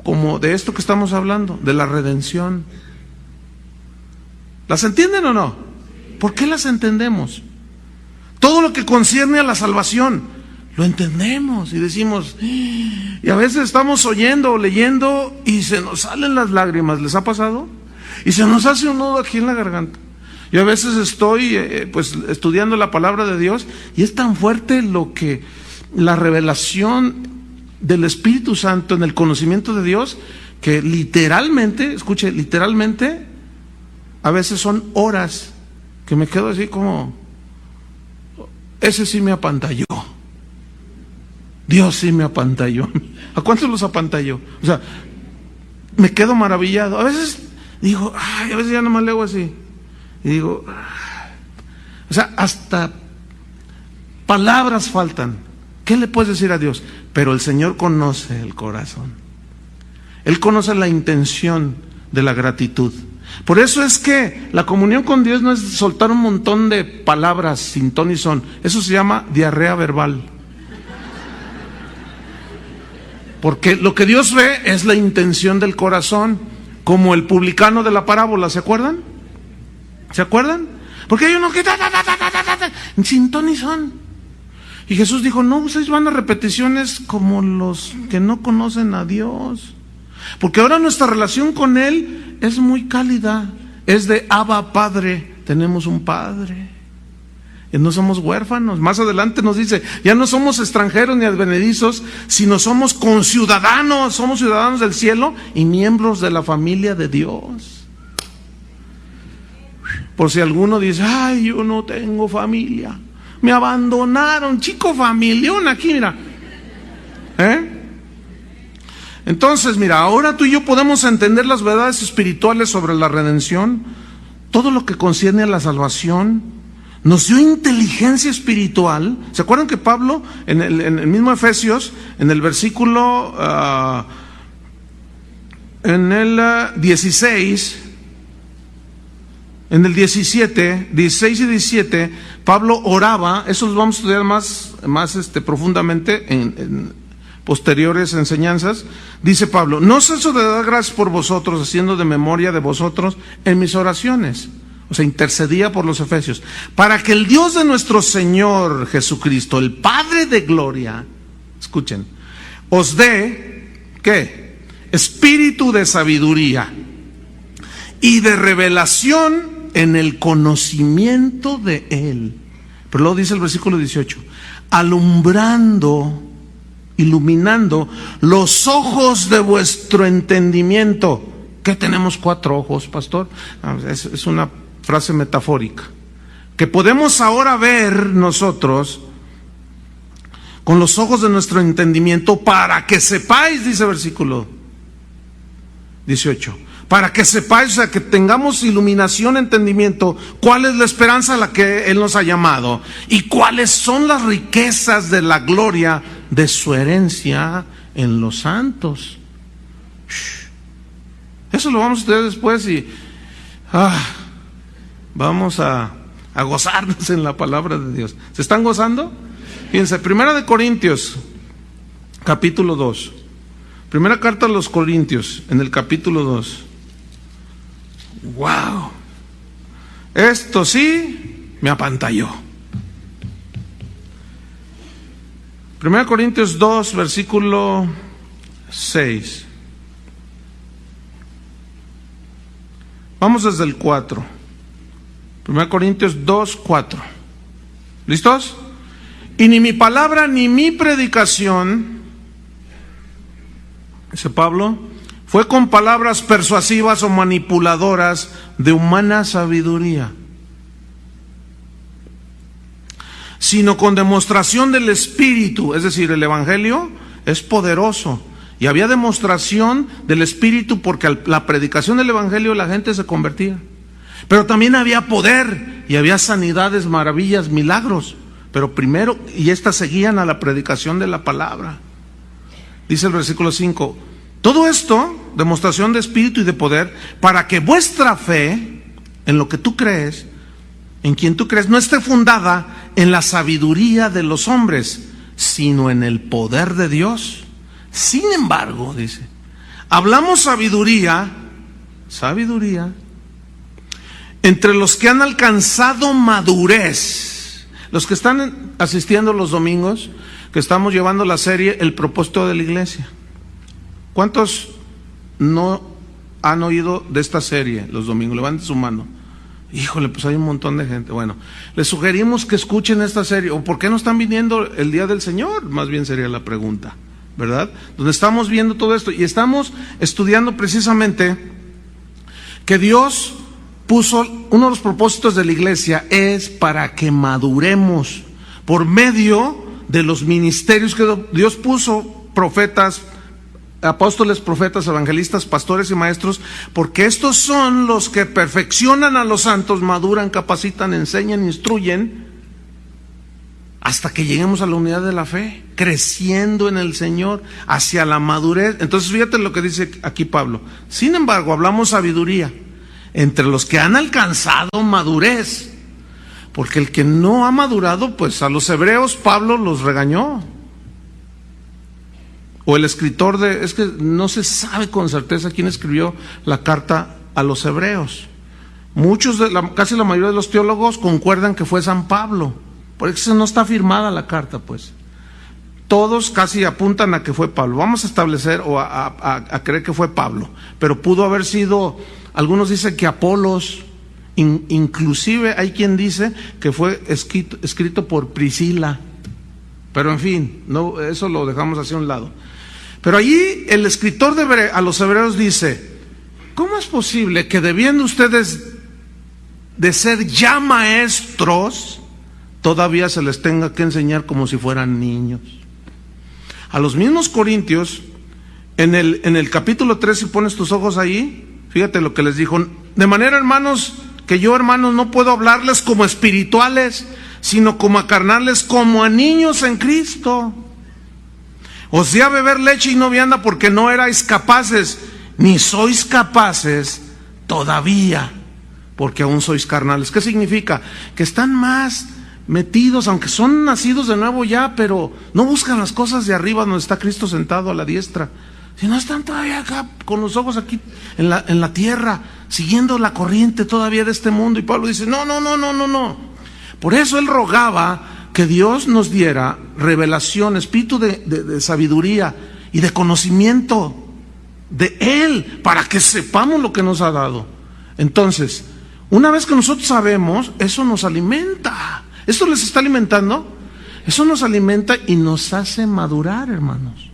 como de esto que estamos hablando, de la redención. ¿Las entienden o no? ¿Por qué las entendemos? Todo lo que concierne a la salvación, lo entendemos y decimos, y a veces estamos oyendo o leyendo y se nos salen las lágrimas. ¿Les ha pasado? Y se nos hace un nudo aquí en la garganta. Yo a veces estoy pues estudiando la palabra de Dios y es tan fuerte la revelación del Espíritu Santo en el conocimiento de Dios, que literalmente, escuche, literalmente, a veces son horas que me quedo así como, ese sí me apantalló. Dios sí me apantalló. ¿A cuántos los apantalló? O sea, me quedo maravillado. A veces digo, a veces ya nomás le hago así. Y digo, o sea, hasta palabras faltan. ¿Qué le puedes decir a Dios? Pero el Señor conoce el corazón. Él conoce la intención de la gratitud. Por eso es que la comunión con Dios no es soltar un montón de palabras sin ton ni son. Eso se llama diarrea verbal. Porque lo que Dios ve es la intención del corazón, como el publicano de la parábola, ¿se acuerdan? ¿Se acuerdan? Porque hay uno que sin ton ni son. Y Jesús dijo, no, ustedes van a repeticiones como los que no conocen a Dios. Porque ahora nuestra relación con Él es muy cálida. Es de Abba Padre, tenemos un Padre. Y no somos huérfanos. Más adelante nos dice, ya no somos extranjeros ni advenedizos, sino somos conciudadanos, somos ciudadanos del cielo y miembros de la familia de Dios. Por si alguno dice, ay, yo no tengo familia, me abandonaron, chico familión aquí, mira. Entonces, mira, ahora tú y yo podemos entender las verdades espirituales sobre la redención, todo lo que concierne a la salvación. Nos dio inteligencia espiritual. ¿Se acuerdan que Pablo, en el mismo Efesios, en el versículo, en el 16, en el 16 y 17, Pablo oraba, eso lo vamos a estudiar más profundamente en posteriores enseñanzas. Dice Pablo, no ceso de dar gracias por vosotros, haciendo de memoria de vosotros en mis oraciones. O sea, intercedía por los efesios, para que el Dios de nuestro Señor Jesucristo, el Padre de gloria, escuchen, os dé, ¿qué? Espíritu de sabiduría y de revelación en el conocimiento de Él. Pero luego dice el versículo 18, iluminando los ojos de vuestro entendimiento. ¿Qué tenemos 4 ojos, pastor? Es una frase metafórica, que podemos ahora ver nosotros con los ojos de nuestro entendimiento, para que sepáis, dice el versículo 18, para que sepáis, o sea, que tengamos iluminación, entendimiento, cuál es la esperanza a la que Él nos ha llamado y cuáles son las riquezas de la gloria de su herencia en los santos. Eso lo vamos a estudiar después y vamos a gozarnos en la palabra de Dios. ¿Se están gozando? Fíjense, 1 Corintios, capítulo 2. Primera carta a los Corintios, en el capítulo 2. ¡Wow! Esto sí me apantalló. 1 Corintios 2, versículo 6. Vamos desde el 4. 1 Corintios 2, 4. ¿Listos? Y ni mi palabra ni mi predicación, dice Pablo, fue con palabras persuasivas o manipuladoras de humana sabiduría, sino con demostración del Espíritu. Es decir, el Evangelio es poderoso. Y había demostración del Espíritu porque a la predicación del Evangelio la gente se convertía. Pero también había poder y había sanidades, maravillas, milagros. Pero primero, y estas seguían a la predicación de la palabra. Dice el versículo 5, todo esto, demostración de Espíritu y de poder, para que vuestra fe, en lo que tú crees, en quien tú crees, no esté fundada en la sabiduría de los hombres, sino en el poder de Dios. Sin embargo, dice, hablamos sabiduría entre los que han alcanzado madurez. Los que están asistiendo los domingos, que estamos llevando la serie El propósito de la iglesia. ¿Cuántos no han oído de esta serie los domingos? Levanten su mano. Híjole, pues hay un montón de gente. Bueno, les sugerimos que escuchen esta serie. ¿O por qué no están viniendo el día del Señor? Más bien sería la pregunta, ¿verdad? Donde estamos viendo todo esto y estamos estudiando precisamente que Dios puso, uno de los propósitos de la iglesia es para que maduremos por medio de los ministerios que Dios puso, profetas, apóstoles, profetas, evangelistas, pastores y maestros, porque estos son los que perfeccionan a los santos, maduran, capacitan, enseñan, instruyen, hasta que lleguemos a la unidad de la fe, creciendo en el Señor, hacia la madurez. Entonces fíjate lo que dice aquí Pablo. Sin embargo, hablamos sabiduría entre los que han alcanzado madurez, porque el que no ha madurado, pues a los hebreos Pablo los regañó. O el escritor es que no se sabe con certeza quién escribió la carta a los hebreos. Muchos, casi la mayoría de los teólogos concuerdan que fue San Pablo. Por eso no está firmada la carta, pues. Todos casi apuntan a que fue Pablo. Vamos a establecer o a creer que fue Pablo. Pero pudo haber sido, algunos dicen que Apolos, inclusive hay quien dice que fue escrito por Priscila. Pero en fin, no, eso lo dejamos hacia un lado. Pero allí el escritor a los hebreos dice, ¿cómo es posible que debiendo ustedes de ser ya maestros, todavía se les tenga que enseñar como si fueran niños? A los mismos corintios, en el capítulo 3, si pones tus ojos ahí, fíjate lo que les dijo. De manera, hermanos, que yo, hermanos, no puedo hablarles como espirituales, sino como a carnales, como a niños en Cristo. Os di a beber leche y no vianda porque no erais capaces, ni sois capaces todavía, porque aún sois carnales. ¿Qué significa? Que están más metidos, aunque son nacidos de nuevo ya, pero no buscan las cosas de arriba donde está Cristo sentado a la diestra, sino están todavía acá con los ojos aquí en la tierra, siguiendo la corriente todavía de este mundo. Y Pablo dice, no. Por eso él rogaba que Dios nos diera revelación, espíritu de sabiduría y de conocimiento de Él, para que sepamos lo que nos ha dado. Entonces, una vez que nosotros sabemos, eso nos alimenta. ¿Esto les está alimentando? Eso nos alimenta y nos hace madurar, hermanos.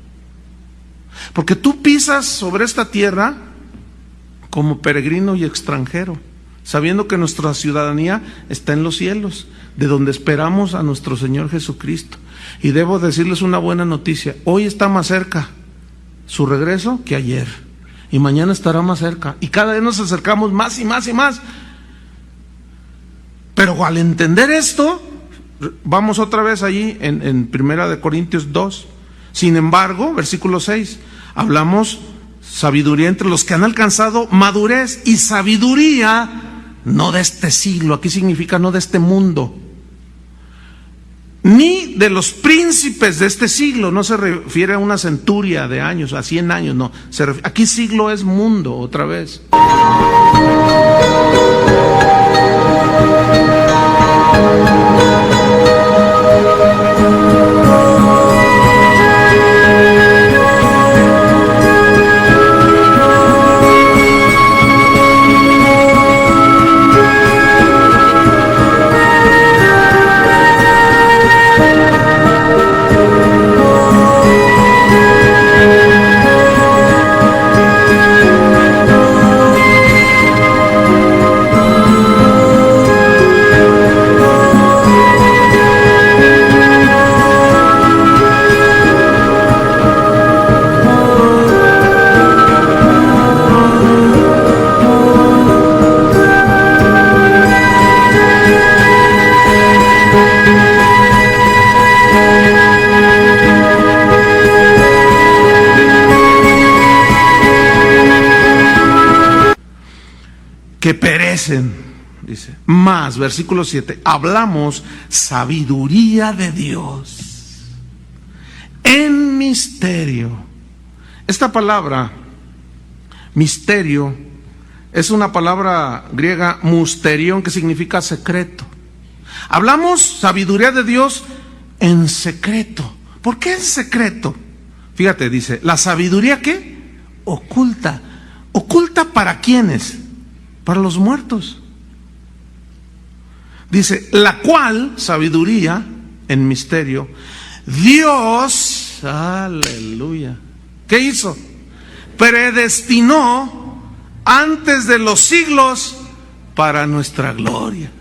Porque tú pisas sobre esta tierra como peregrino y extranjero, sabiendo que nuestra ciudadanía está en los cielos, de donde esperamos a nuestro Señor Jesucristo. Y debo decirles una buena noticia: hoy está más cerca su regreso que ayer, y mañana estará más cerca, y cada vez nos acercamos más y más y más. Pero al entender esto, vamos otra vez allí en 1 Corintios 2. Sin embargo, versículo 6, hablamos sabiduría entre los que han alcanzado madurez, y sabiduría no de este siglo, aquí significa no de este mundo, ni de los príncipes de este siglo. No se refiere a una centuria de años, a 100 años, no. Aquí siglo es mundo, otra vez. que perecen, dice. Más, versículo 7, hablamos sabiduría de Dios en misterio. Esta palabra, misterio, es una palabra griega, musterión, que significa secreto. Hablamos sabiduría de Dios en secreto. ¿Por qué en secreto? Fíjate, dice, la sabiduría ¿qué? Oculta. ¿Oculta para quiénes? Para los muertos. Dice, la cual, sabiduría en misterio, Dios, aleluya, ¿qué hizo? Predestinó antes de los siglos para nuestra gloria.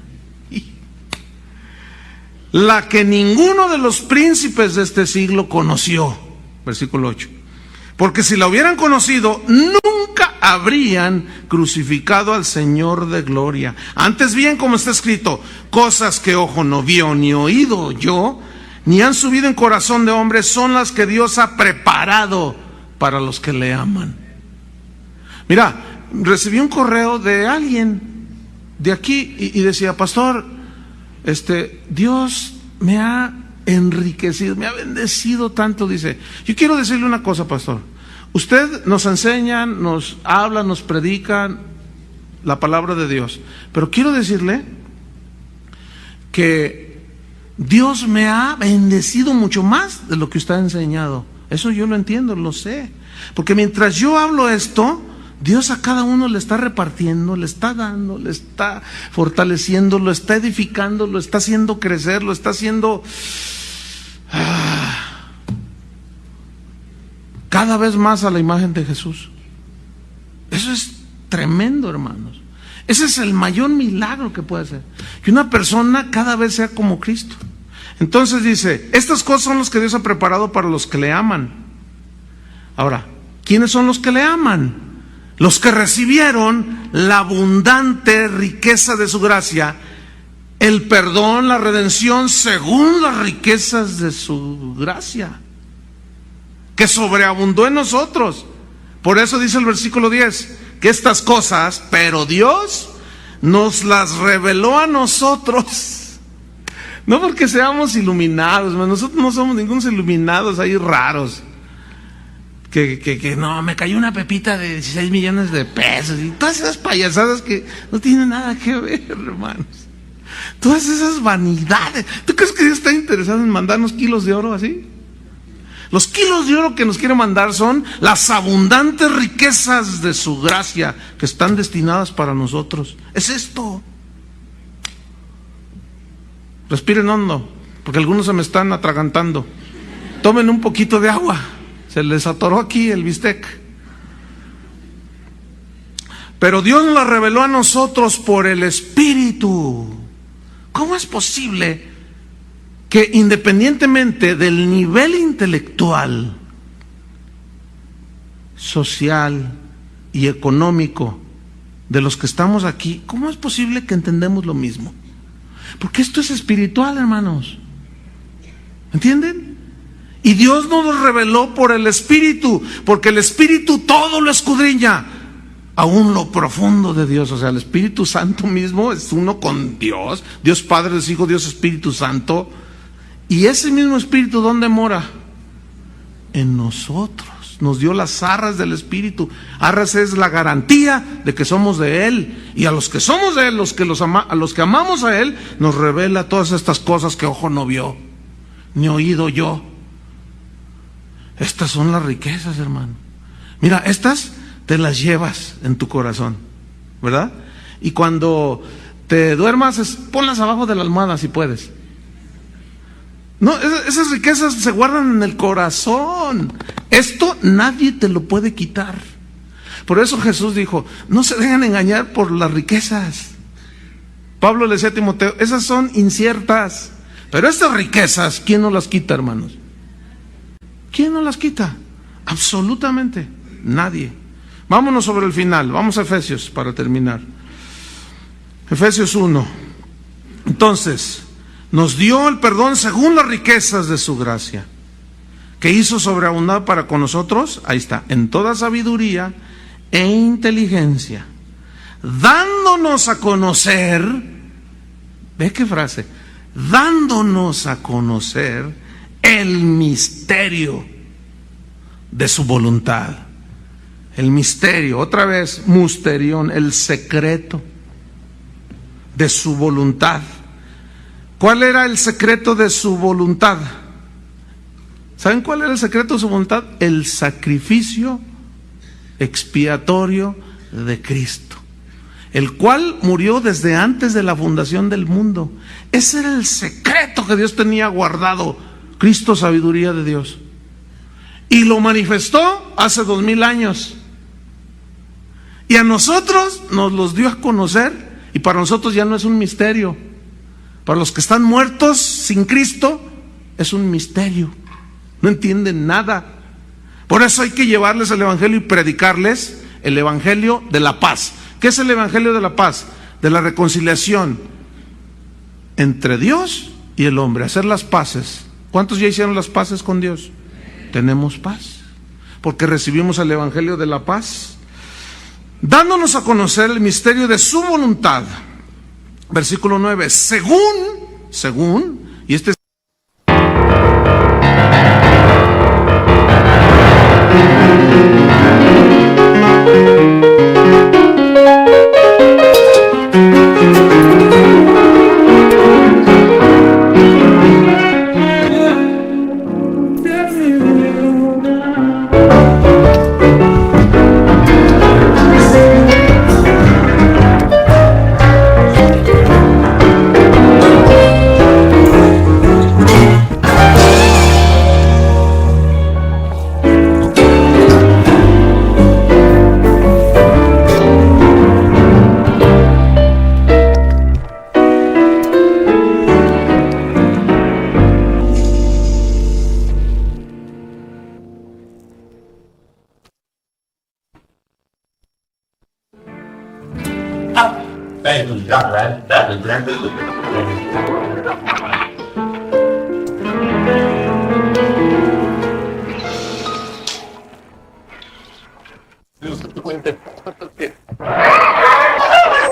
La que ninguno de los príncipes de este siglo conoció. Versículo 8. Porque si la hubieran conocido, nunca habrían crucificado al Señor de gloria. Antes bien, como está escrito, cosas que ojo no vio, ni oído oyó, ni han subido en corazón de hombre, son las que Dios ha preparado para los que le aman. Mira, recibí un correo de alguien de aquí y decía, pastor, Dios me ha enriquecido, me ha bendecido tanto. Dice, yo quiero decirle una cosa, pastor. Usted nos enseña, nos habla, nos predica la palabra de Dios, pero quiero decirle que Dios me ha bendecido mucho más de lo que usted ha enseñado. Eso yo lo entiendo, lo sé, porque mientras yo hablo esto, Dios a cada uno le está repartiendo, le está dando, le está fortaleciendo, lo está edificando, lo está haciendo crecer, lo está haciendo cada vez más a la imagen de Jesús. Eso es tremendo, hermanos. Ese es el mayor milagro que puede ser, que una persona cada vez sea como Cristo. Entonces dice, estas cosas son las que Dios ha preparado para los que le aman. Ahora, ¿quiénes son los que le aman? Los que recibieron la abundante riqueza de su gracia, el perdón, la redención según las riquezas de su gracia, que sobreabundó en nosotros. Por eso dice el versículo 10, que estas cosas, pero Dios nos las reveló a nosotros. No porque seamos iluminados, nosotros no somos ningunos iluminados ahí raros. Que no, me cayó una pepita de 16 millones de pesos y todas esas payasadas que no tienen nada que ver, hermanos. Todas esas vanidades. ¿Tú crees que Dios está interesado en mandarnos kilos de oro así? Los kilos de oro que nos quiere mandar son las abundantes riquezas de su gracia que están destinadas para nosotros. Es esto. Respiren hondo, porque algunos se me están atragantando. Tomen un poquito de agua. Se les atoró aquí el bistec. Pero Dios nos la reveló a nosotros por el Espíritu. ¿Cómo es posible que independientemente del nivel intelectual, social y económico de los que estamos aquí, cómo es posible que entendemos lo mismo? Porque esto es espiritual, hermanos. ¿Entienden? Y Dios nos lo reveló por el Espíritu, porque el Espíritu todo lo escudriña, aún lo profundo de Dios. O sea, el Espíritu Santo mismo es uno con Dios, Dios Padre, Dios Hijo, Dios Espíritu Santo. Y ese mismo Espíritu, ¿dónde mora? En nosotros. Nos dio las arras del Espíritu. Arras es la garantía de que somos de Él. Y a los que somos de Él, a los que amamos a Él, nos revela todas estas cosas que ojo no vio, ni oído yo. Estas son las riquezas, hermano. Mira, estas te las llevas en tu corazón, ¿verdad? Y cuando te duermas, ponlas abajo de la almohada si puedes. No, esas riquezas se guardan en el corazón. Esto nadie te lo puede quitar. Por eso Jesús dijo, no se dejen engañar por las riquezas. Pablo le decía a Timoteo, esas son inciertas. Pero estas riquezas, ¿quién no las quita, hermanos? ¿Quién no las quita? Absolutamente nadie. Vámonos sobre el final. Vamos a Efesios para terminar. Efesios 1. Entonces, nos dio el perdón según las riquezas de su gracia, que hizo sobreabundar para con nosotros, ahí está, en toda sabiduría e inteligencia, dándonos a conocer, ve qué frase, dándonos a conocer el misterio de su voluntad. El misterio, otra vez, musterión, el secreto de su voluntad. ¿Cuál era el secreto de su voluntad? ¿Saben cuál era el secreto de su voluntad? El sacrificio expiatorio de Cristo, el cual murió desde antes de la fundación del mundo. Ese era el secreto que Dios tenía guardado. Cristo, sabiduría de Dios. Y lo manifestó hace 2000 años. Y a nosotros nos los dio a conocer. Y para nosotros ya no es un misterio. Para los que están muertos sin Cristo, es un misterio. No entienden nada. Por eso hay que llevarles el Evangelio y predicarles el Evangelio de la paz. ¿Qué es el Evangelio de la paz? De la reconciliación entre Dios y el hombre. Hacer las paces. ¿Cuántos ya hicieron las paces con Dios? Tenemos paz, porque recibimos el Evangelio de la paz, dándonos a conocer el misterio de su voluntad. Versículo 9, según, y este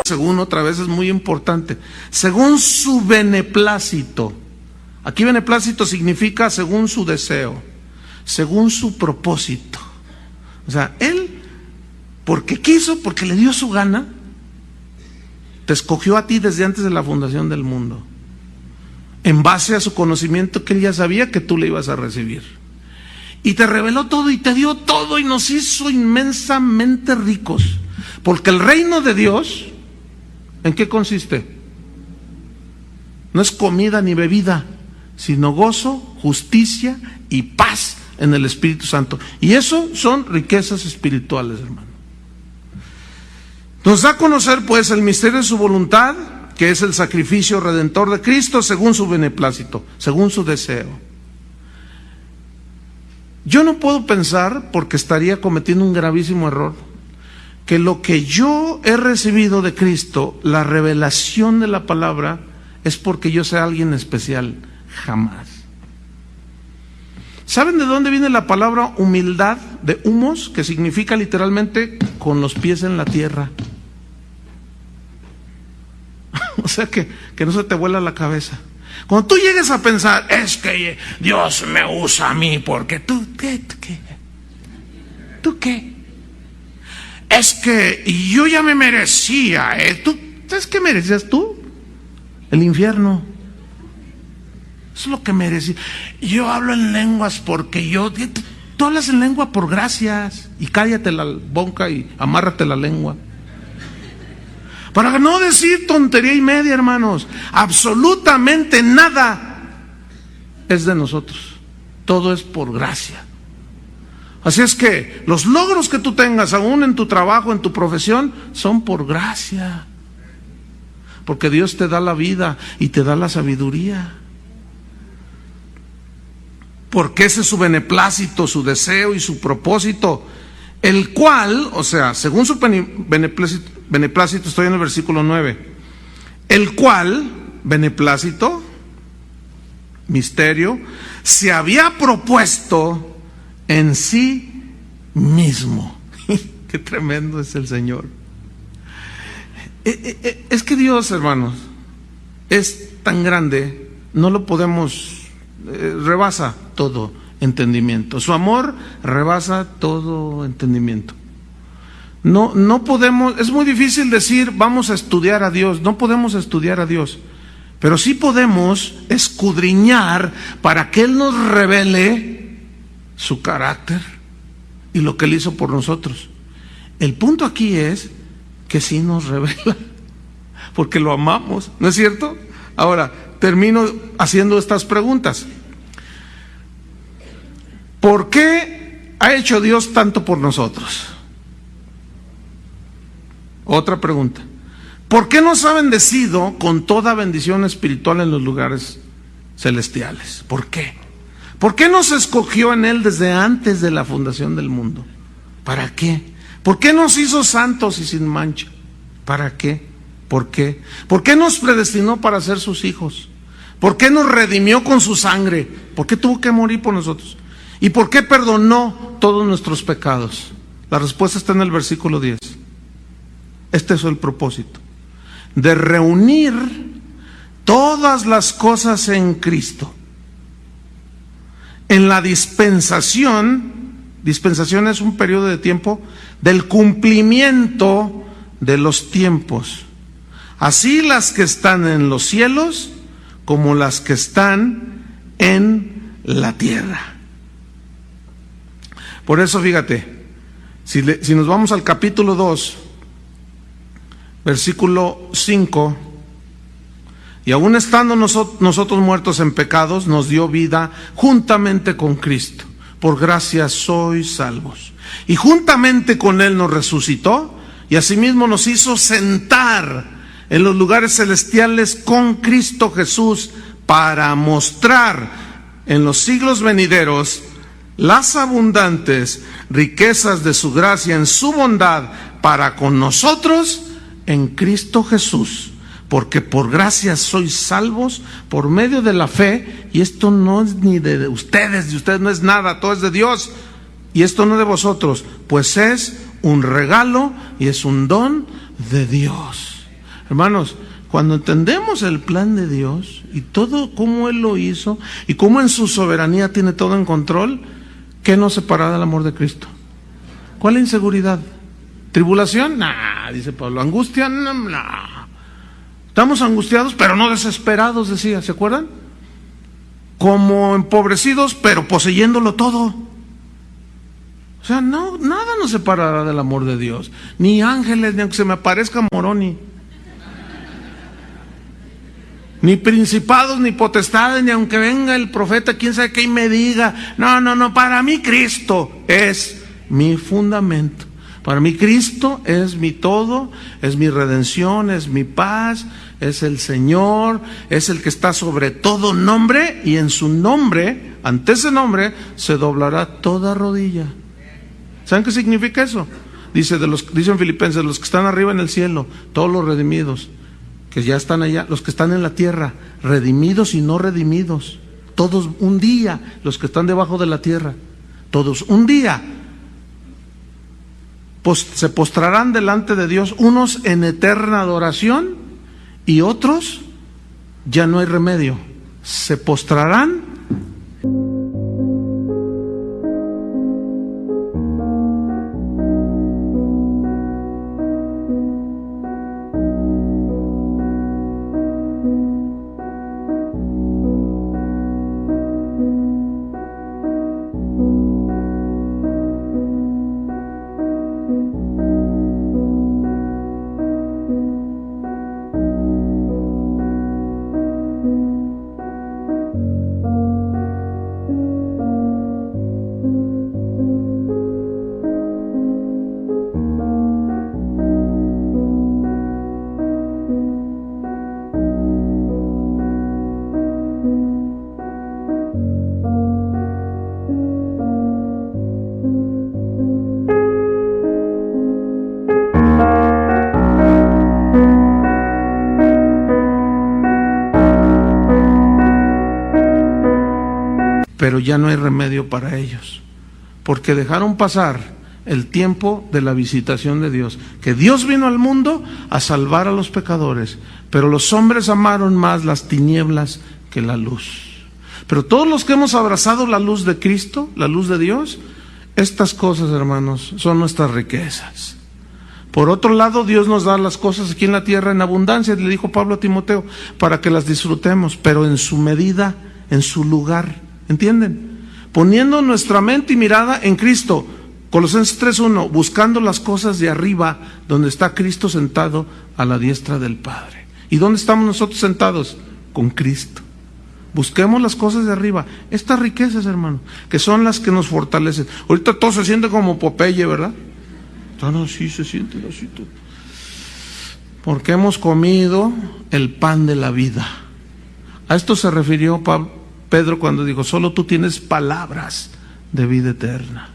según, otra vez es muy importante, según su beneplácito. Aquí beneplácito significa según su deseo, según su propósito. O sea, Él, porque quiso, porque le dio su gana, te escogió a ti desde antes de la fundación del mundo, en base a su conocimiento que Él ya sabía que tú le ibas a recibir. Y te reveló todo y te dio todo y nos hizo inmensamente ricos. Porque el reino de Dios, ¿en qué consiste? No es comida ni bebida, sino gozo, justicia y paz en el Espíritu Santo. Y eso son riquezas espirituales, hermano. Nos da a conocer pues el misterio de su voluntad, que es el sacrificio redentor de Cristo según su beneplácito, según su deseo. Yo no puedo pensar, porque estaría cometiendo un gravísimo error, que lo que yo he recibido de Cristo, la revelación de la palabra, es porque yo sea alguien especial. Jamás. ¿Saben de dónde viene la palabra humildad? De humos, que significa literalmente con los pies en la tierra. O sea que no se te vuela la cabeza. Cuando tú llegues a pensar, es que Dios me usa a mí, porque ¿tú qué? ¿Tú qué? Es que yo ya me merecía. ¿Tú sabes qué merecías tú? El infierno. Eso es lo que merecías. Yo hablo en lenguas porque tú hablas en lengua por gracias. Y cállate la boca y amárrate la lengua. Para no decir tontería y media, hermanos. Absolutamente nada es de nosotros. Todo es por gracia. Así es que los logros que tú tengas, aún en tu trabajo, en tu profesión, son por gracia. Porque Dios te da la vida y te da la sabiduría. Porque ese es su beneplácito, su deseo y su propósito. El cual, o sea, según su beneplácito, estoy en el versículo 9. El cual, beneplácito, misterio, se había propuesto en sí mismo. Qué tremendo es el Señor. Es que Dios, hermanos, es tan grande, no lo podemos, rebasa todo entendimiento. Su amor rebasa todo entendimiento. No podemos, es muy difícil decir vamos a estudiar a Dios, no podemos estudiar a Dios, pero sí podemos escudriñar para que Él nos revele su carácter y lo que Él hizo por nosotros. El punto aquí es que sí nos revela, porque lo amamos, ¿no es cierto? Ahora, termino haciendo estas preguntas. ¿Por qué ha hecho Dios tanto por nosotros? Otra pregunta. ¿Por qué nos ha bendecido con toda bendición espiritual en los lugares celestiales? ¿Por qué? ¿Por qué nos escogió en Él desde antes de la fundación del mundo? ¿Para qué? ¿Por qué nos hizo santos y sin mancha? ¿Para qué? ¿Por qué? ¿Por qué nos predestinó para ser sus hijos? ¿Por qué nos redimió con su sangre? ¿Por qué tuvo que morir por nosotros? ¿Y por qué perdonó todos nuestros pecados? La respuesta está en el versículo 10. Este es el propósito, de reunir todas las cosas en Cristo, en la dispensación. Dispensación es un periodo de tiempo del cumplimiento de los tiempos, así las que están en los cielos como las que están en la tierra. Por eso fíjate, si nos vamos al capítulo 2, versículo 5, y aún estando nosotros muertos en pecados, nos dio vida juntamente con Cristo. Por gracia sois salvos. Y juntamente con Él nos resucitó, y asimismo nos hizo sentar en los lugares celestiales con Cristo Jesús, para mostrar en los siglos venideros las abundantes riquezas de su gracia en su bondad para con nosotros en Cristo Jesús. Porque por gracia sois salvos por medio de la fe, y esto no es ni de ustedes no es nada, todo es de Dios, y esto no de vosotros, pues es un regalo y es un don de Dios. Hermanos, cuando entendemos el plan de Dios y todo cómo Él lo hizo y cómo en su soberanía tiene todo en control, ¿qué nos separa del amor de Cristo? ¿Cuál inseguridad? ¿Tribulación? Nah, dice Pablo. ¿Angustia? No, no. Estamos angustiados, pero no desesperados, decía, ¿se acuerdan? Como empobrecidos, pero poseyéndolo todo. O sea, no, nada nos separará del amor de Dios. Ni ángeles, ni aunque se me aparezca Moroni. Ni principados, ni potestades, ni aunque venga el profeta, quién sabe qué, y me diga. No, para mí Cristo es mi fundamento. Para mí Cristo es mi todo, es mi redención, es mi paz, es el Señor, es el que está sobre todo nombre, y en su nombre, ante ese nombre, se doblará toda rodilla. ¿Saben qué significa eso? Dice en Filipenses, los que están arriba en el cielo, todos los redimidos, que ya están allá, los que están en la tierra, redimidos y no redimidos, todos un día, los que están debajo de la tierra, todos un día, se postrarán delante de Dios, unos en eterna adoración y otros ya no hay remedio, se postrarán. Pero ya no hay remedio para ellos, porque dejaron pasar el tiempo de la visitación de Dios, que Dios vino al mundo a salvar a los pecadores, pero los hombres amaron más las tinieblas que la luz. Pero todos los que hemos abrazado la luz de Cristo, la luz de Dios, estas cosas, hermanos, son nuestras riquezas. Por otro lado, Dios nos da las cosas aquí en la tierra en abundancia, le dijo Pablo a Timoteo, para que las disfrutemos, pero en su medida, en su lugar, ¿entienden? Poniendo nuestra mente y mirada en Cristo. Colosenses 3:1, buscando las cosas de arriba, donde está Cristo sentado a la diestra del Padre. ¿Y dónde estamos nosotros sentados? Con Cristo. Busquemos las cosas de arriba. Estas riquezas, hermano, que son las que nos fortalecen. Ahorita todo se siente como Popeye, ¿verdad? No, sí se siente así todo. Porque hemos comido el pan de la vida. A esto se refirió Pedro cuando dijo, solo tú tienes palabras de vida eterna.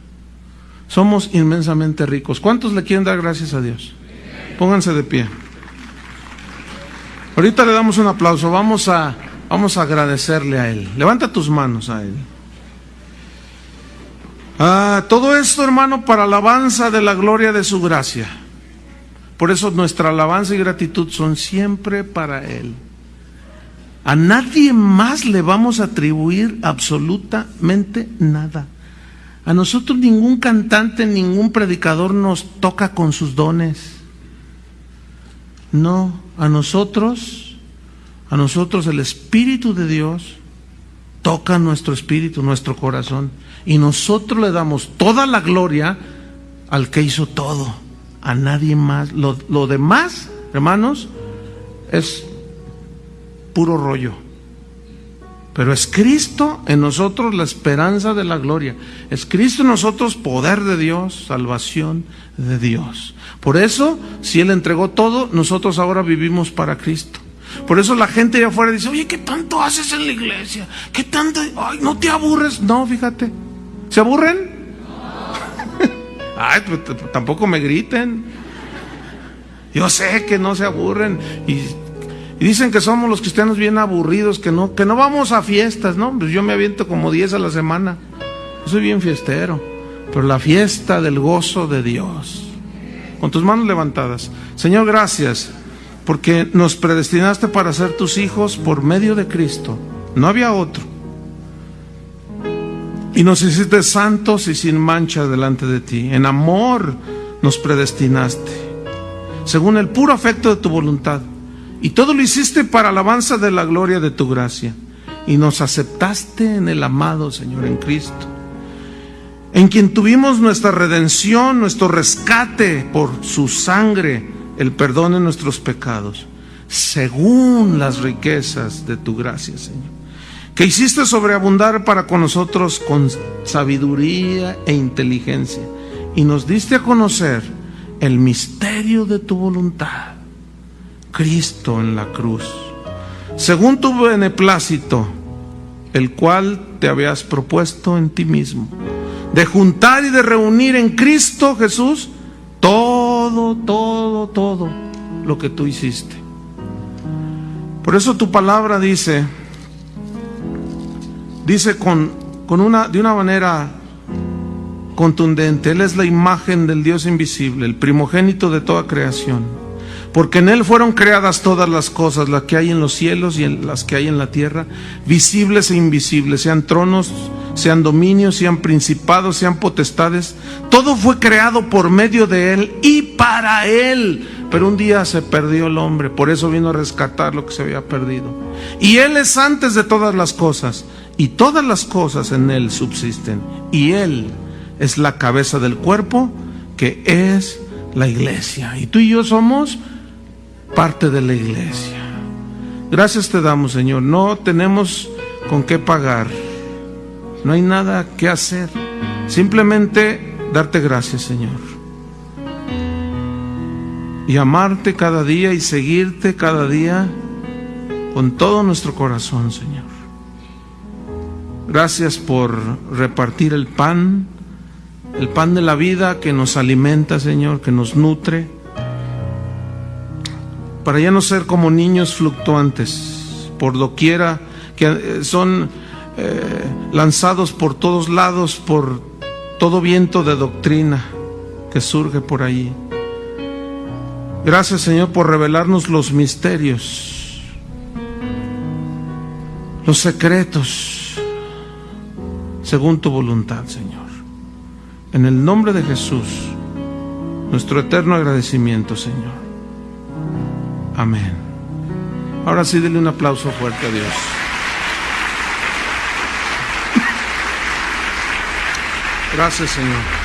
Somos inmensamente ricos. ¿Cuántos le quieren dar gracias a Dios? Pónganse de pie. Ahorita le damos un aplauso. Vamos a agradecerle a Él. Levanta tus manos a Él. Todo esto, hermano, para alabanza de la gloria de su gracia. Por eso nuestra alabanza y gratitud son siempre para Él. A nadie más le vamos a atribuir absolutamente nada. A nosotros ningún cantante, ningún predicador nos toca con sus dones. No, a nosotros el Espíritu de Dios toca nuestro espíritu, nuestro corazón, y nosotros le damos toda la gloria al que hizo todo, a nadie más. Lo demás, hermanos, es puro rollo. Pero es Cristo en nosotros la esperanza de la gloria. Es Cristo en nosotros poder de Dios, salvación de Dios. Por eso, si Él entregó todo, nosotros ahora vivimos para Cristo. Por eso la gente de afuera dice, oye, ¿qué tanto haces en la iglesia? ¿Qué tanto? Ay, ¿no te aburres? No, fíjate. ¿Se aburren? Ay, pues, tampoco me griten. Yo sé que no se aburren. Y dicen que somos los cristianos bien aburridos, que no vamos a fiestas, ¿no? Pues yo me aviento como 10 a la semana. Yo soy bien fiestero. Pero la fiesta del gozo de Dios. Con tus manos levantadas. Señor, gracias. Porque nos predestinaste para ser tus hijos por medio de Cristo. No había otro. Y nos hiciste santos y sin mancha delante de ti. En amor nos predestinaste, según el puro afecto de tu voluntad. Y todo lo hiciste para alabanza de la gloria de tu gracia. Y nos aceptaste en el amado Señor, en Cristo, en quien tuvimos nuestra redención, nuestro rescate por su sangre, el perdón de nuestros pecados, según las riquezas de tu gracia, Señor, que hiciste sobreabundar para con nosotros con sabiduría e inteligencia, y nos diste a conocer el misterio de tu voluntad, Cristo en la cruz, según tu beneplácito, el cual te habías propuesto en ti mismo, de juntar y de reunir en Cristo Jesús todo lo que tú hiciste. Por eso tu palabra dice de una manera contundente, Él es la imagen del Dios invisible, el primogénito de toda creación, porque en Él fueron creadas todas las cosas, las que hay en los cielos y en las que hay en la tierra, visibles e invisibles, sean tronos, sean dominios, sean principados, sean potestades. Todo fue creado por medio de Él y para Él. Pero un día se perdió el hombre, por eso vino a rescatar lo que se había perdido. Y Él es antes de todas las cosas, y todas las cosas en Él subsisten. Y Él es la cabeza del cuerpo, que es la iglesia. Y tú y yo somos parte de la iglesia. Gracias te damos, Señor. No tenemos con qué pagar. No hay nada que hacer. Simplemente darte gracias, Señor. Y amarte cada día y seguirte cada día con todo nuestro corazón, Señor. Gracias por repartir el pan de la vida que nos alimenta, Señor, que nos nutre, para ya no ser como niños fluctuantes por doquiera, que son lanzados por todos lados por todo viento de doctrina, que surge por allí. Gracias, Señor, por revelarnos los misterios, los secretos, según tu voluntad, Señor. En el nombre de Jesús, nuestro eterno agradecimiento, Señor. Amén. Ahora sí, denle un aplauso fuerte a Dios. Gracias, Señor.